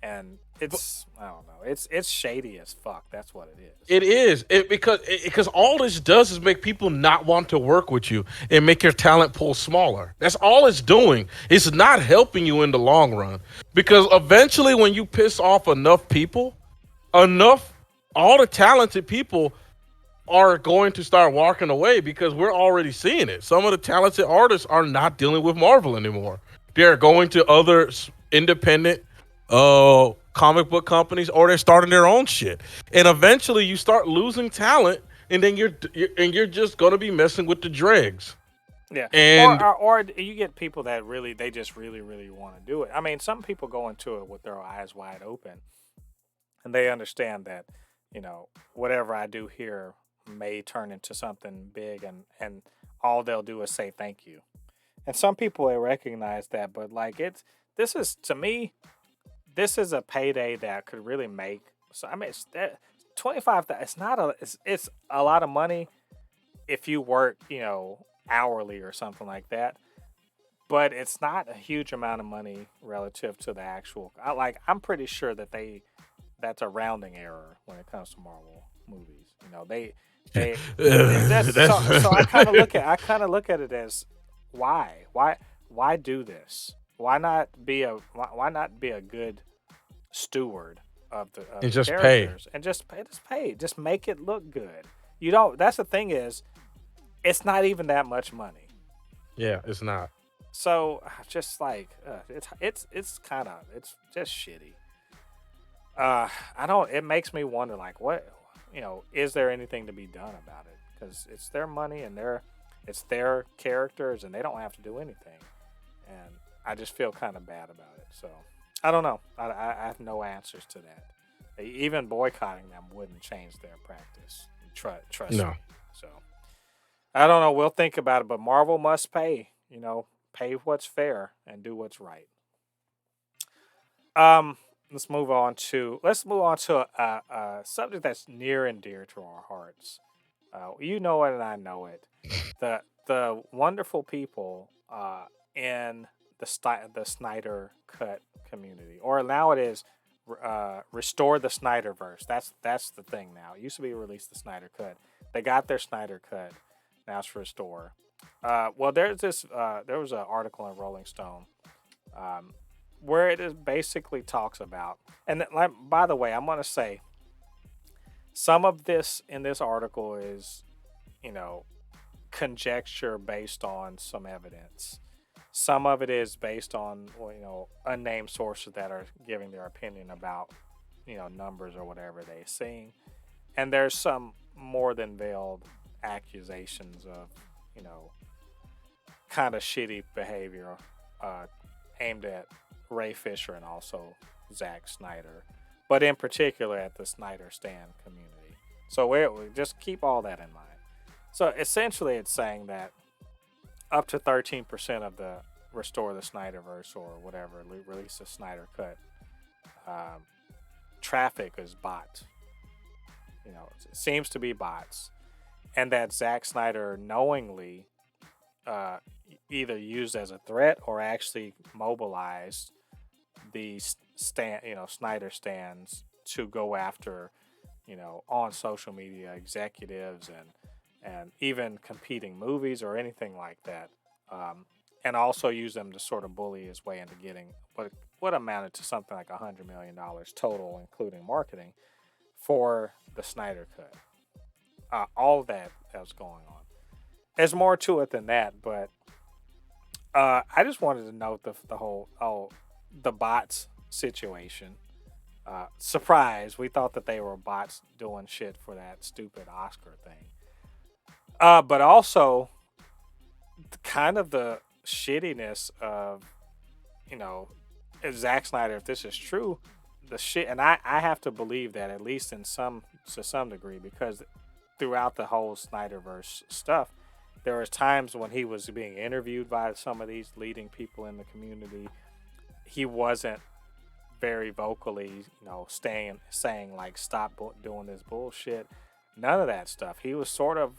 I don't know. It's shady as fuck. That's what it is. It is because all this does is make people not want to work with you and make your talent pool smaller. That's all it's doing. It's not helping you in the long run because eventually when you piss off enough people, all the talented people are going to start walking away because we're already seeing it. Some of the talented artists are not dealing with Marvel anymore. They're going to other independent comic book companies, or they're starting their own shit. And eventually you start losing talent, and then you're just going to be messing with the dregs. Yeah. And or you get people that they just really, really want to do it. I mean, some people go into it with their eyes wide open, and they understand that, whatever I do here may turn into something big, and all they'll do is say thank you. And some people recognize that, but this is a payday that could really make. So I mean, it's 25. It's a lot of money if you work, hourly or something like that. But it's not a huge amount of money relative to the actual. I'm pretty sure that's a rounding error when it comes to Marvel movies. So I kind of look at it as why do this? Why not be a good steward of the characters and just pay, just make it look good. That's the thing is, it's not even that much money. Yeah, it's not. So just it's just shitty. It makes me wonder, what, is there anything to be done about it? Because it's their money and it's their characters and they don't have to do anything. And I just feel kind of bad about it. So I don't know. I have no answers to that. Even boycotting them wouldn't change their practice. Trust me. So I don't know. We'll think about it. But Marvel must pay. Pay what's fair and do what's right. let's move on to a subject that's near and dear to our hearts. You know it, and I know it. The wonderful people in the Snyder Cut community, or now it is restore the Snyder-verse. That's the thing now. It used to be release the Snyder Cut. They got their Snyder Cut. Now it's restore. Well, there's this. There was an article in Rolling Stone um, where it is basically talks about. And like, by the way, I'm gonna say some of this in this article is, you know, conjecture based on some evidence. Some of it is based on, well, unnamed sources that are giving their opinion about, numbers or whatever they're seeing. And there's some more than veiled accusations of, you know, kind of shitty behavior uh, aimed at Ray Fisher and also Zack Snyder, but in particular at the Snyder Stan community. So we just keep all that in mind. So essentially, it's saying that up to 13% of the restore the Snyderverse or whatever, release the Snyder Cut um, traffic is bots. It seems to be bots, and that Zack Snyder knowingly uh, either used as a threat or actually mobilized the Snyder stands to go after, on social media executives and even competing movies or anything like that, and also use them to sort of bully his way into getting what amounted to something like $100 million total, including marketing, for the Snyder Cut. All of that was going on. There's more to it than that, but I just wanted to note the whole the bots situation. Surprise! We thought that they were bots doing shit for that stupid Oscar thing. But also kind of the shittiness of, if Zack Snyder, if this is true, the shit, and I have to believe that at least to some degree, because throughout the whole Snyderverse stuff, there was times when he was being interviewed by some of these leading people in the community. He wasn't very vocally, saying like, stop doing this bullshit. None of that stuff. He was sort of,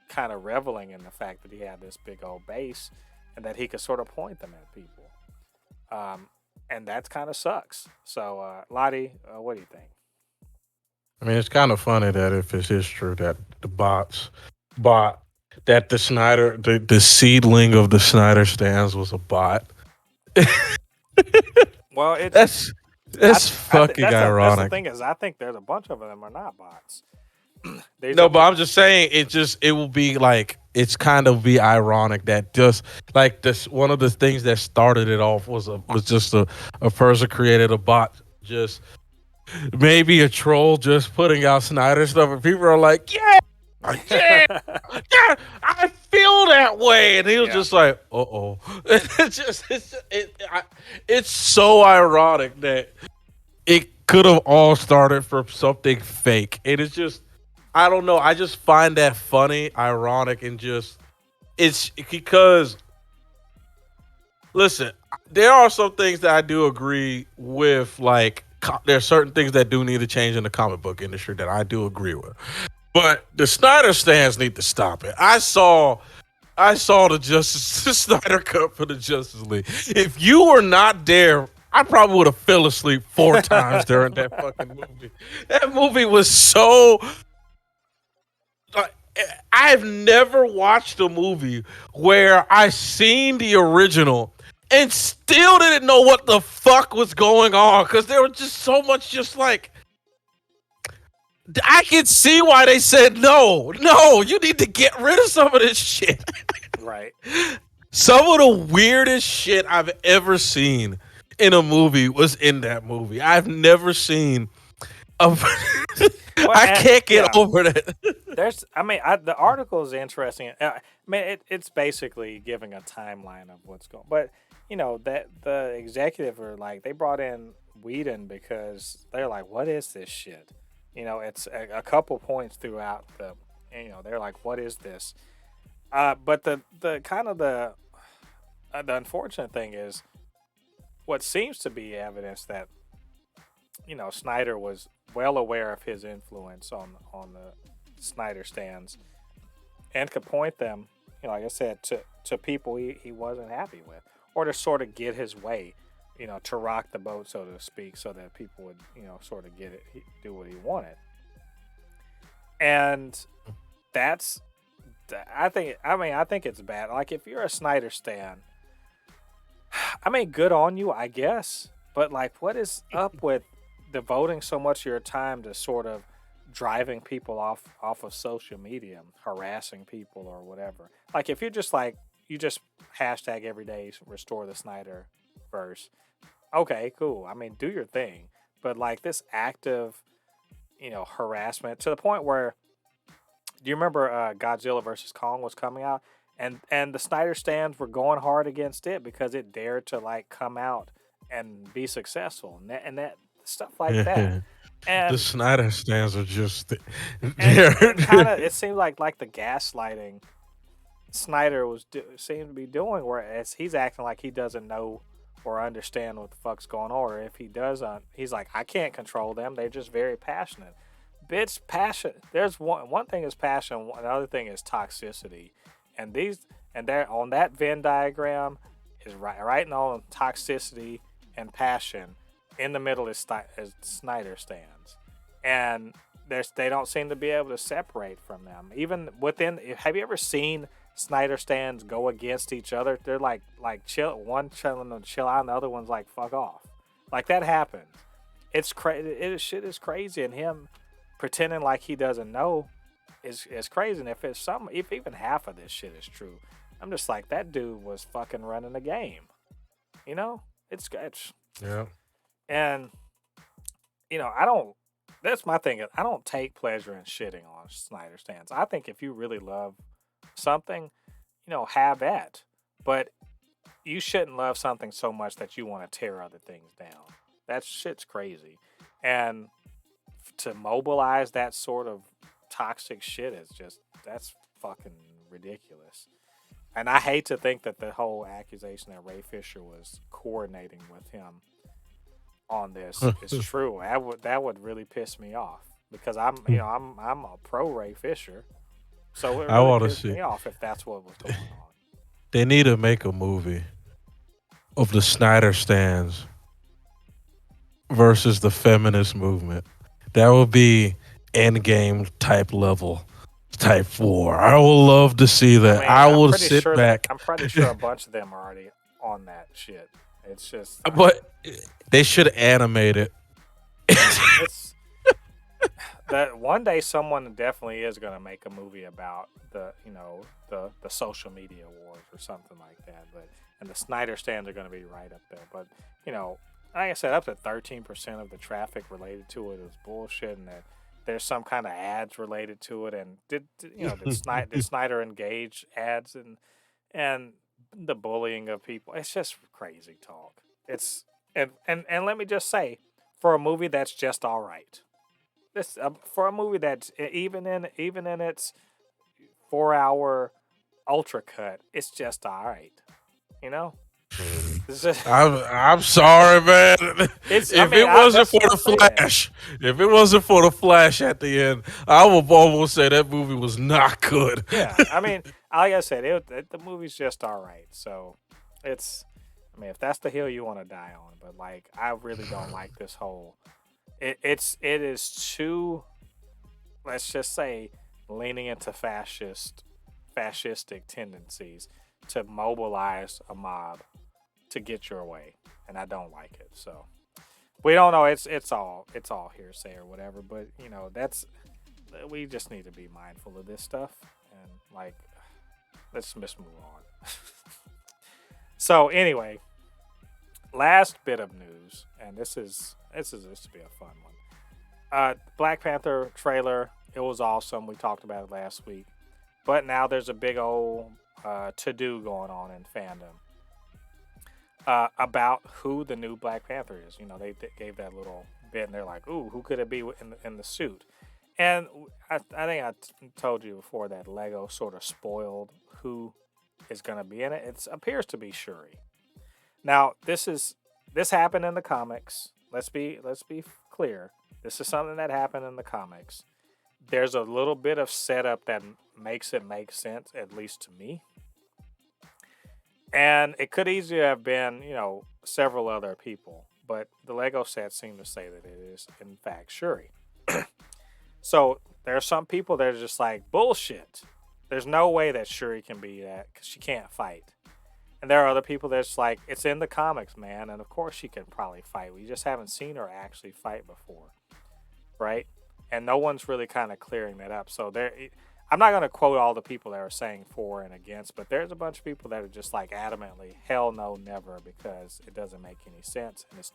kind of reveling in the fact that he had this big old base and that he could sort of point them at people. And that kind of sucks. So, Ladi, what do you think? I mean, it's kind of funny that if it is true that the bot, that the seedling of the Snyder stands was a bot. Well, That's fucking that's the ironic. thing is, I think there's a bunch of them are not bots. These No, are but I'm just saying it will be like it's kind of be ironic that just like this one of the things that started it off was just a person created a bot, just maybe a troll just putting out Snyder stuff, and people are like, yeah, yeah, yeah, I feel that way, and he was yeah. just like, it's so ironic that it could have all started from something fake. It is just, I don't know. I just find that funny, ironic, and just it's because listen, there are some things that I do agree with. Like there are certain things that do need to change in the comic book industry that I do agree with. But the Snyder stands need to stop it. I saw the Justice the Snyder Cut for the Justice League. If you were not there, I probably would have fell asleep 4 times during that fucking movie. That movie was so. Like, I've never watched a movie where I seen the original and still didn't know what the fuck was going on because there was just so much, just like I can see why they said no, you need to get rid of some of this shit. Right. Some of the weirdest shit I've ever seen in a movie was in that movie. I've never seen a. Well, I can't get yeah. over that. The article is interesting. It's basically giving a timeline of what's going. But that the executive are like, they brought in Whedon because they're like, what is this shit? It's a couple points throughout the. They're like, what is this? But the kind of the unfortunate thing is, what seems to be evidence that Snyder was well aware of his influence on the Snyder stands and could point them, like I said, to people he wasn't happy with, or to sort of get his way, to rock the boat, so to speak, so that people would, sort of get it, do what he wanted. And that's, I think it's bad. Like, if you're a Snyder stan, I mean, good on you, I guess. But like, what is up with devoting so much of your time to sort of driving people off of social media, harassing people or whatever? Like, if you're just like, you just hashtag every day restore the Snyder verse, okay, cool. I mean, do your thing. But like this active, harassment to the point where, do you remember Godzilla versus Kong was coming out, and the Snyder stands were going hard against it because it dared to like come out and be successful, and that stuff like that. The And Snyder stands are just and there. and kind of it seemed like the gaslighting Snyder seemed to be doing, whereas he's acting like he doesn't know or understand what the fuck's going on, or if he doesn't, he's like, I can't control them. They're just very passionate. Bitch, passion. There's one thing is passion, another thing is toxicity, and they're on that Venn diagram is right on toxicity and passion. In the middle is Snyder stands, and they don't seem to be able to separate from them. Even within, have you ever seen Snyder stands go against each other? They're like chill, one telling them to chill out, and the other one's like fuck off. Like that happens. It's crazy. Shit is crazy, and him pretending like he doesn't know is crazy. And if even half of this shit is true, I'm just like, that dude was fucking running the game. It's Yeah. and I don't. That's my thing. I don't take pleasure in shitting on Snyder stands. I think if you really love something, have that. But you shouldn't love something so much that you want to tear other things down. That shit's crazy. And to mobilize that sort of toxic shit is that's fucking ridiculous. And I hate to think that the whole accusation that Ray Fisher was coordinating with him on this is true. That would really piss me off, because I'm a pro Ray Fisher. So it I really want to pissed see. me off if that's what was going on. They need to make a movie of the Snyder stands versus the feminist movement. That would be endgame type level, type war. I would love to see I that. mean, I will sit back. I'm pretty sure a bunch of them are already on that shit. It's just But they should animate it. it's that one day someone definitely is going to make a movie about the social media wars or something like that. And the Snyder stands are going to be right up there. But like I said, up to 13% of the traffic related to it is bullshit, and that there's some kind of ads related to it. And did Snyder engage ads and the bullying of people? It's just crazy talk. It's and let me just say, for a movie that's just all right. This for a movie that's even in its 4 hour ultra cut, it's just all right. It's just, I'm sorry, man. it's. I If mean, it wasn't that's for not the saying that. Flash, if it wasn't for the Flash at the end, I would almost say that movie was not good. Yeah, I mean, like I said, the movie's just all right. So it's. I mean, if that's the hill you want to die on, but like, I really don't like this whole. It is too. Let's just say, leaning into fascistic tendencies to mobilize a mob to get your way, and I don't like it. So we don't know. It's all hearsay or whatever. But we just need to be mindful of this stuff, and like, let's just move on. So anyway, last bit of news, and this to be a fun one. Black Panther trailer. It was awesome. We talked about it last week, but now there's a big old to-do going on in fandom about who the new Black Panther is. They gave that little bit, and they're like, "Ooh, who could it be in the suit?" And I think I told you before that Lego sort of spoiled who is going to be in it. It appears to be Shuri. Now, this is this happened in the comics. Let's be clear. This is something that happened in the comics. There's a little bit of setup that makes it make sense, at least to me. And it could easily have been, several other people, but the Lego sets seem to say that it is, in fact, Shuri. So there are some people that are just like, bullshit. There's no way that Shuri can be that because she can't fight. And there are other people that's like, it's in the comics, man, and of course she can probably fight. We just haven't seen her actually fight before, right? And no one's really kind of clearing that up. So I'm not going to quote all the people that are saying for and against, but there's a bunch of people that are just like adamantly, hell no, never, because it doesn't make any sense and it's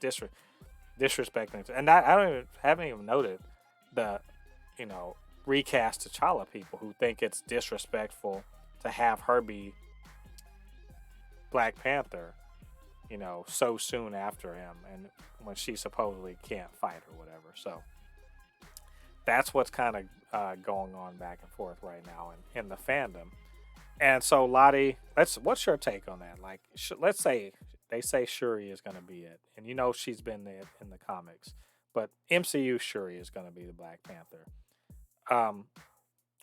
disrespecting. And I haven't even noted the, recast T'Challa people who think it's disrespectful to have her be Black Panther, so soon after him and when she supposedly can't fight or whatever. So that's what's kind of going on back and forth right now in the fandom. And so Ladi, what's your take on that? Like, let's say they say Shuri is going to be it, and she's been there in the comics, but MCU Shuri is going to be the Black Panther.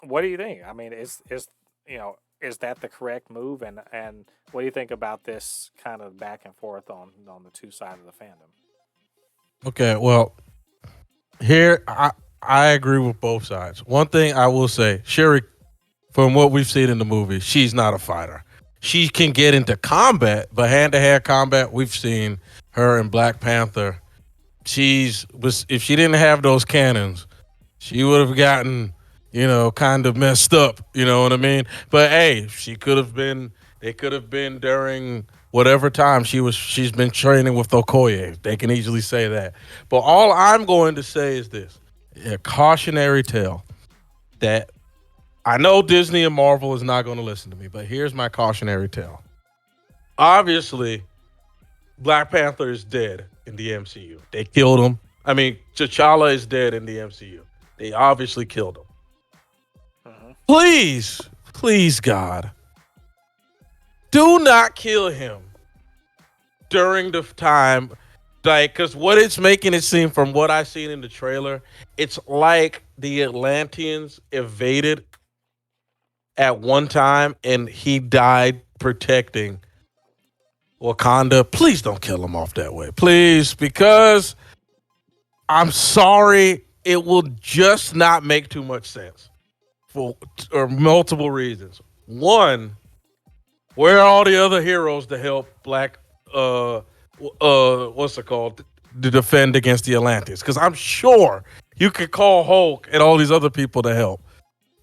What do you think? I mean, is that the correct move? And what do you think about this kind of back and forth on the two sides of the fandom? Okay, well, here I agree with both sides. One thing I will say, Shuri, from what we've seen in the movie, she's not a fighter. She can get into combat, but hand-to-hand combat, we've seen her in Black Panther. If she didn't have those cannons, she would have gotten, kind of messed up. You know what I mean? But hey, they could have been during whatever time she's been training with Okoye. They can easily say that. But all I'm going to say is this: a cautionary tale that I know Disney and Marvel is not going to listen to me, but here's my cautionary tale. Obviously, Black Panther is dead in the MCU. They killed him. I mean, T'Challa is dead in the MCU. They obviously killed him. Please, God, do not kill him during the time, because what it's making it seem from what I've seen in the trailer, it's like the Atlanteans evaded at one time and he died protecting Wakanda. Please don't kill him off that way. Please, because I'm sorry, it will just not make too much sense for multiple reasons. One, where are all the other heroes to help Black, what's it called, to defend against the Atlanteans? Because I'm sure you could call Hulk and all these other people to help.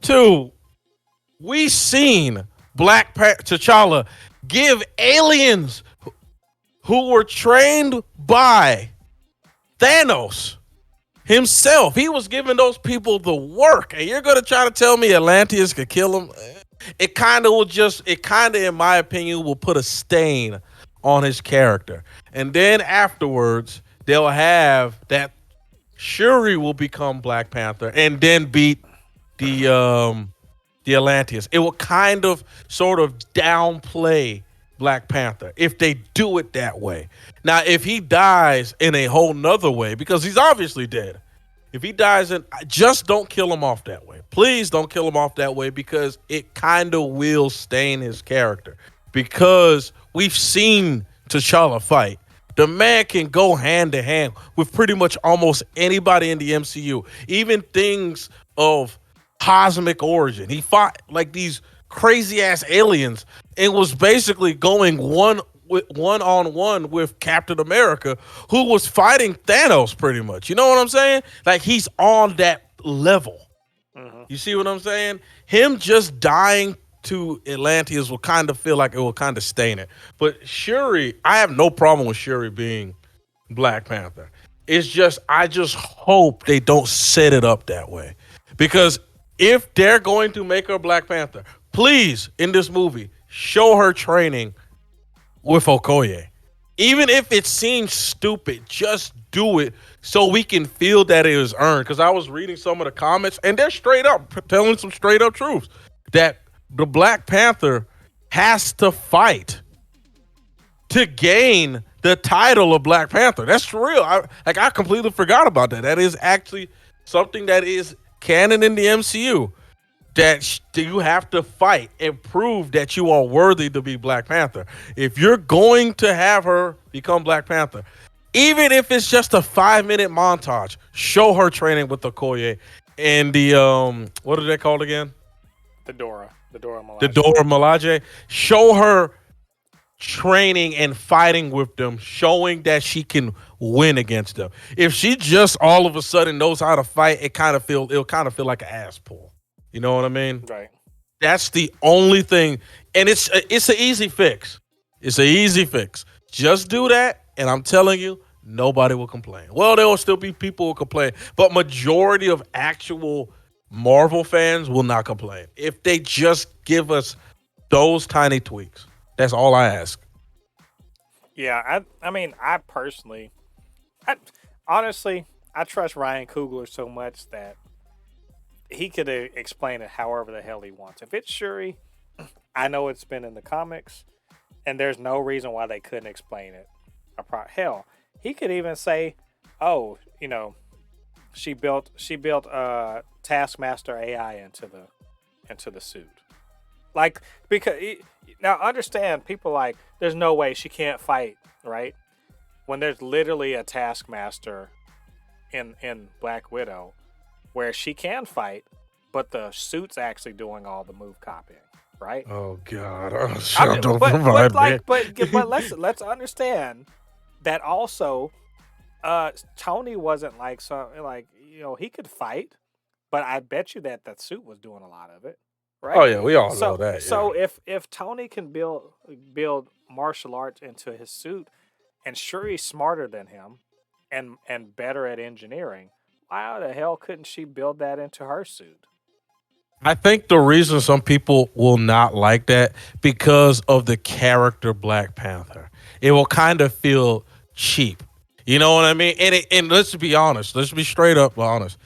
Two, we seen T'Challa give aliens who were trained by Thanos himself. He was giving those people the work, and you're gonna try to tell me Atlanteans could kill him? It kind of, in my opinion, will put a stain on his character. And then afterwards, they'll have that Shuri will become Black Panther and then beat the Atlanteans. It will kind of sort of downplay Black Panther if they do it that way. Now, if he dies in a whole nother way, because he's obviously dead, if he dies just don't kill him off that way. Please don't kill him off that way, because it kind of will stain his character. Because we've seen T'Challa fight. The man can go hand to hand with pretty much almost anybody in the MCU. Even things of cosmic origin. He fought like these crazy ass aliens and was basically going one-on-one with Captain America, who was fighting Thanos pretty much. You know what I'm saying? Like, he's on that level. You see what I'm saying? Him just dying to Atlanteans will kind of feel like it will kind of stain it. But Shuri, I have no problem with Shuri being Black Panther. It's just, I just hope they don't set it up that way. Because if they're going to make her Black Panther, please, in this movie, show her training with Okoye. Even if it seems stupid, just do it so we can feel that it was earned. Because I was reading some of the comments, and they're straight up telling some straight up truths that the Black Panther has to fight to gain the title of Black Panther. That's real. I completely forgot about that. That is actually something that is canon in the MCU. That you have to fight and prove that you are worthy to be Black Panther. If you're going to have her become Black Panther, even if it's just a 5-minute montage, show her training with Okoye and the what are they called again? The Dora The Milaje. Dora Milaje. Show her training and fighting with them, showing that she can win against them. If she just all of a sudden knows how to fight, it'll kind of feel like an ass pull. You know what I mean? Right. That's the only thing, and it's an easy fix. It's an easy fix. Just do that, and I'm telling you, nobody will complain. Well, there will still be people who complain, but majority of actual Marvel fans will not complain if they just give us those tiny tweaks. That's all I ask. Yeah, I mean, I personally, I honestly, I trust Ryan Coogler so much that he could explain it however the hell he wants. If it's Shuri, I know it's been in the comics, and there's no reason why they couldn't explain it. Hell, he could even say, "Oh, she built Taskmaster AI into the suit." Like, because now understand, people like, there's no way she can't fight, right? When there's literally a Taskmaster in Black Widow where she can fight, but the suit's actually doing all the move copying, right? Oh God! Don't But provide me. like but let's understand that also Tony wasn't like, so like, he could fight, but I bet you that suit was doing a lot of it, right? Oh yeah, we all know So that. Yeah. so if Tony can build martial arts into his suit, and Shuri's smarter than him and better at engineering, why the hell couldn't she build that into her suit? I think the reason some people will not like that because of the character Black Panther. It will kind of feel cheap. You know what I mean? And let's be honest. Let's be straight up honest.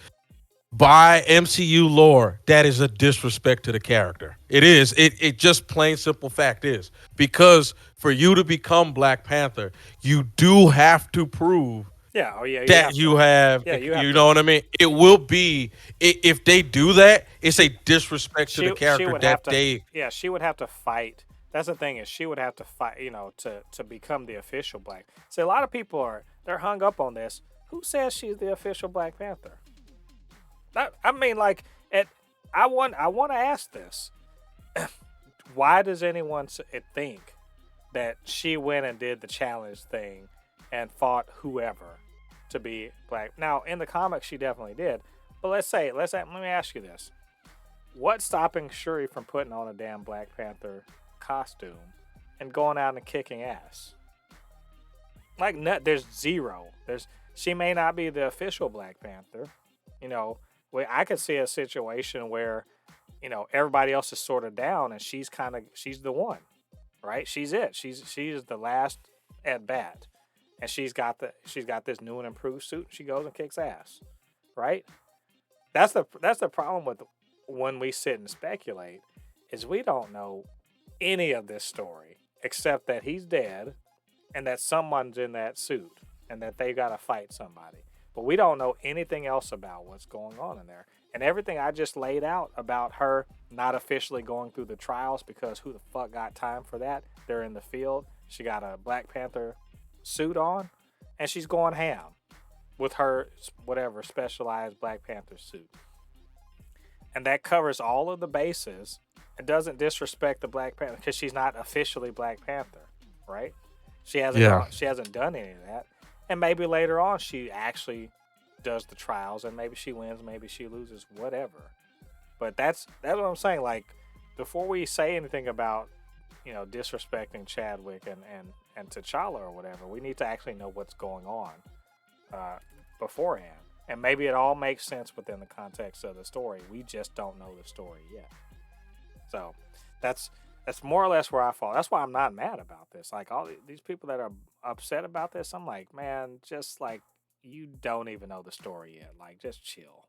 By MCU lore, that is a disrespect to the character. It is. It just plain simple fact is. Because for you to become Black Panther, you do have to prove Yeah, oh yeah, that you have, yeah, you have you to. know what I mean? It will be, if they do that, it's a disrespect to the She character would have that to. they. Yeah, she would have to fight. That's the thing, is she would have to fight, to become the official Black. See, a lot of people they're hung up on this. Who says she's the official Black Panther? I mean, like, I want to ask this. Why does anyone think that she went and did the challenge thing and fought whoever to be Black? Now, in the comics, she definitely did. But let me ask you this: what's stopping Shuri from putting on a damn Black Panther costume and going out and kicking ass? Like, there's zero. She may not be the official Black Panther. I could see a situation where, everybody else is sort of down and she's the one, right? She's it. She's the last at bat, and she's got this new and improved suit. She goes and kicks ass, right? That's the problem with when we sit and speculate, is we don't know any of this story except that he's dead and that someone's in that suit and that they got to fight somebody. But we don't know anything else about what's going on in there. And everything I just laid out about her not officially going through the trials, because who the fuck got time for that? They're in the field. She got a Black Panther suit on, and she's going ham with her whatever specialized Black Panther suit. And that covers all of the bases. It doesn't disrespect the Black Panther because she's not officially Black Panther, right? She hasn't done any of that. And maybe later on she actually does the trials, and maybe she wins, maybe she loses, whatever. But that's what I'm saying. Like, before we say anything about, disrespecting Chadwick and T'Challa or whatever, we need to actually know what's going on beforehand. And maybe it all makes sense within the context of the story. We just don't know the story yet. So that's more or less where I fall. That's why I'm not mad about this. Like, all these people that are upset about this, I'm like, man, just like, you don't even know the story yet. Like, just chill.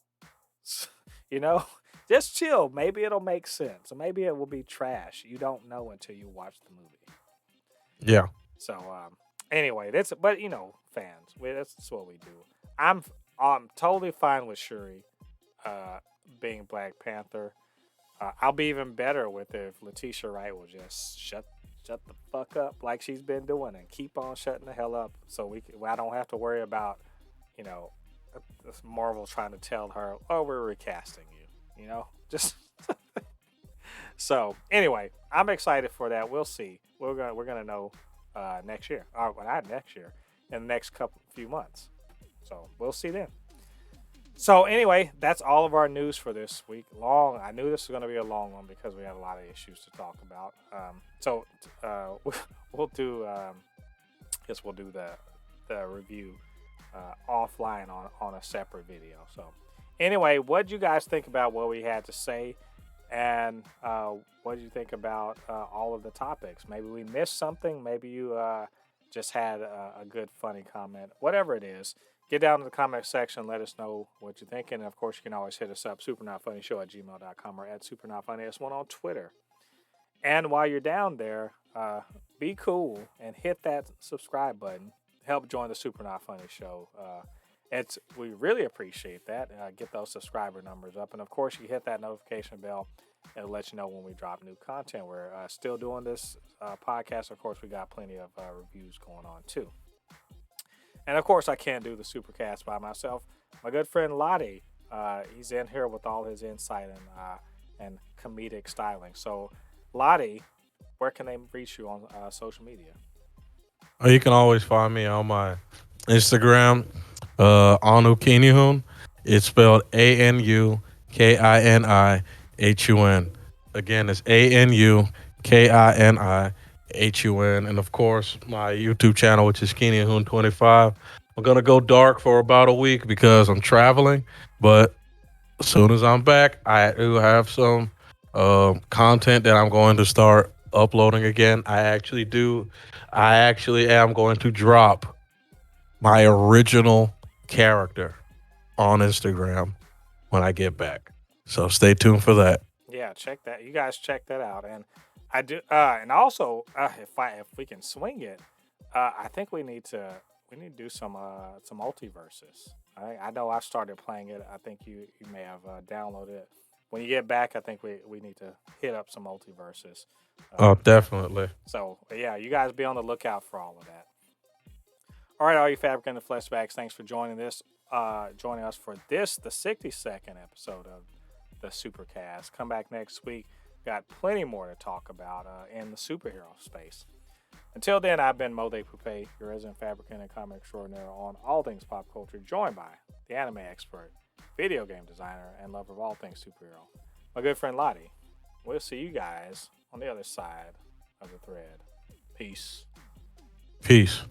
Just chill. Maybe it'll make sense. Or maybe it will be trash. You don't know until you watch the movie. Yeah. So, Anyway, but fans, that's what we do. I'm totally fine with Shuri being Black Panther. I'll be even better with it if Letitia Wright will just shut the fuck up like she's been doing and keep on shutting the hell up, so I don't have to worry about you know Marvel trying to tell her, oh, we're recasting you. Just so anyway, I'm excited for that. We'll see. We're gonna know next year, or well, not next year, in the next few months. So we'll see then. So anyway, that's all of our news for this week. Long. I knew this was going to be a long one because we had a lot of issues to talk about. We'll do. Guess we'll do the review offline on a separate video. So anyway, what did you guys think about what we had to say, and what did you think about all of the topics? Maybe we missed something. Maybe you just had a good funny comment. Whatever it is. Get down to the comment section. Let us know what you're thinking. And of course, you can always hit us up, supernotfunnyshow@gmail.com or @supernotfunnys1 on Twitter. And while you're down there, be cool and hit that subscribe button. Help join the Super Not Funny Show. We really appreciate that. Get those subscriber numbers up. And of course, you hit that notification bell. It'll let you know when we drop new content. We're still doing this podcast. Of course, we got plenty of reviews going on too. And of course, I can't do the Supercast by myself. My good friend Ladi, he's in here with all his insight and comedic styling. So, Ladi, where can they reach you on social media? You can always find me on my Instagram, Anu Kinihun. It's spelled ANUKINIHUN. Again, it's ANUKINIHUN. And of course, my YouTube channel, which is Kinihun25. I'm going to go dark for about a week because I'm traveling. But as soon as I'm back, I do have some content that I'm going to start uploading again. I actually am going to drop my original character on Instagram when I get back. So stay tuned for that. Yeah, check that. You guys check that out. And I do, and also if we can swing it, I think we need to do some multiverses. I know I started playing it. I think you may have downloaded it. When you get back, I think we need to hit up some multiverses. Definitely. So yeah, you guys be on the lookout for all of that. All right, all you Fabricants and Fleshbags, thanks for joining us for the 62nd episode of the Supercast. Come back next week. Got plenty more to talk about in the superhero space. Until then, I've been Mo De Poupée, your resident fabricant and comic extraordinaire on all things pop culture, joined by the anime expert, video game designer, and lover of all things superhero, my good friend Ladi. We'll see you guys on the other side of the thread. Peace. Peace.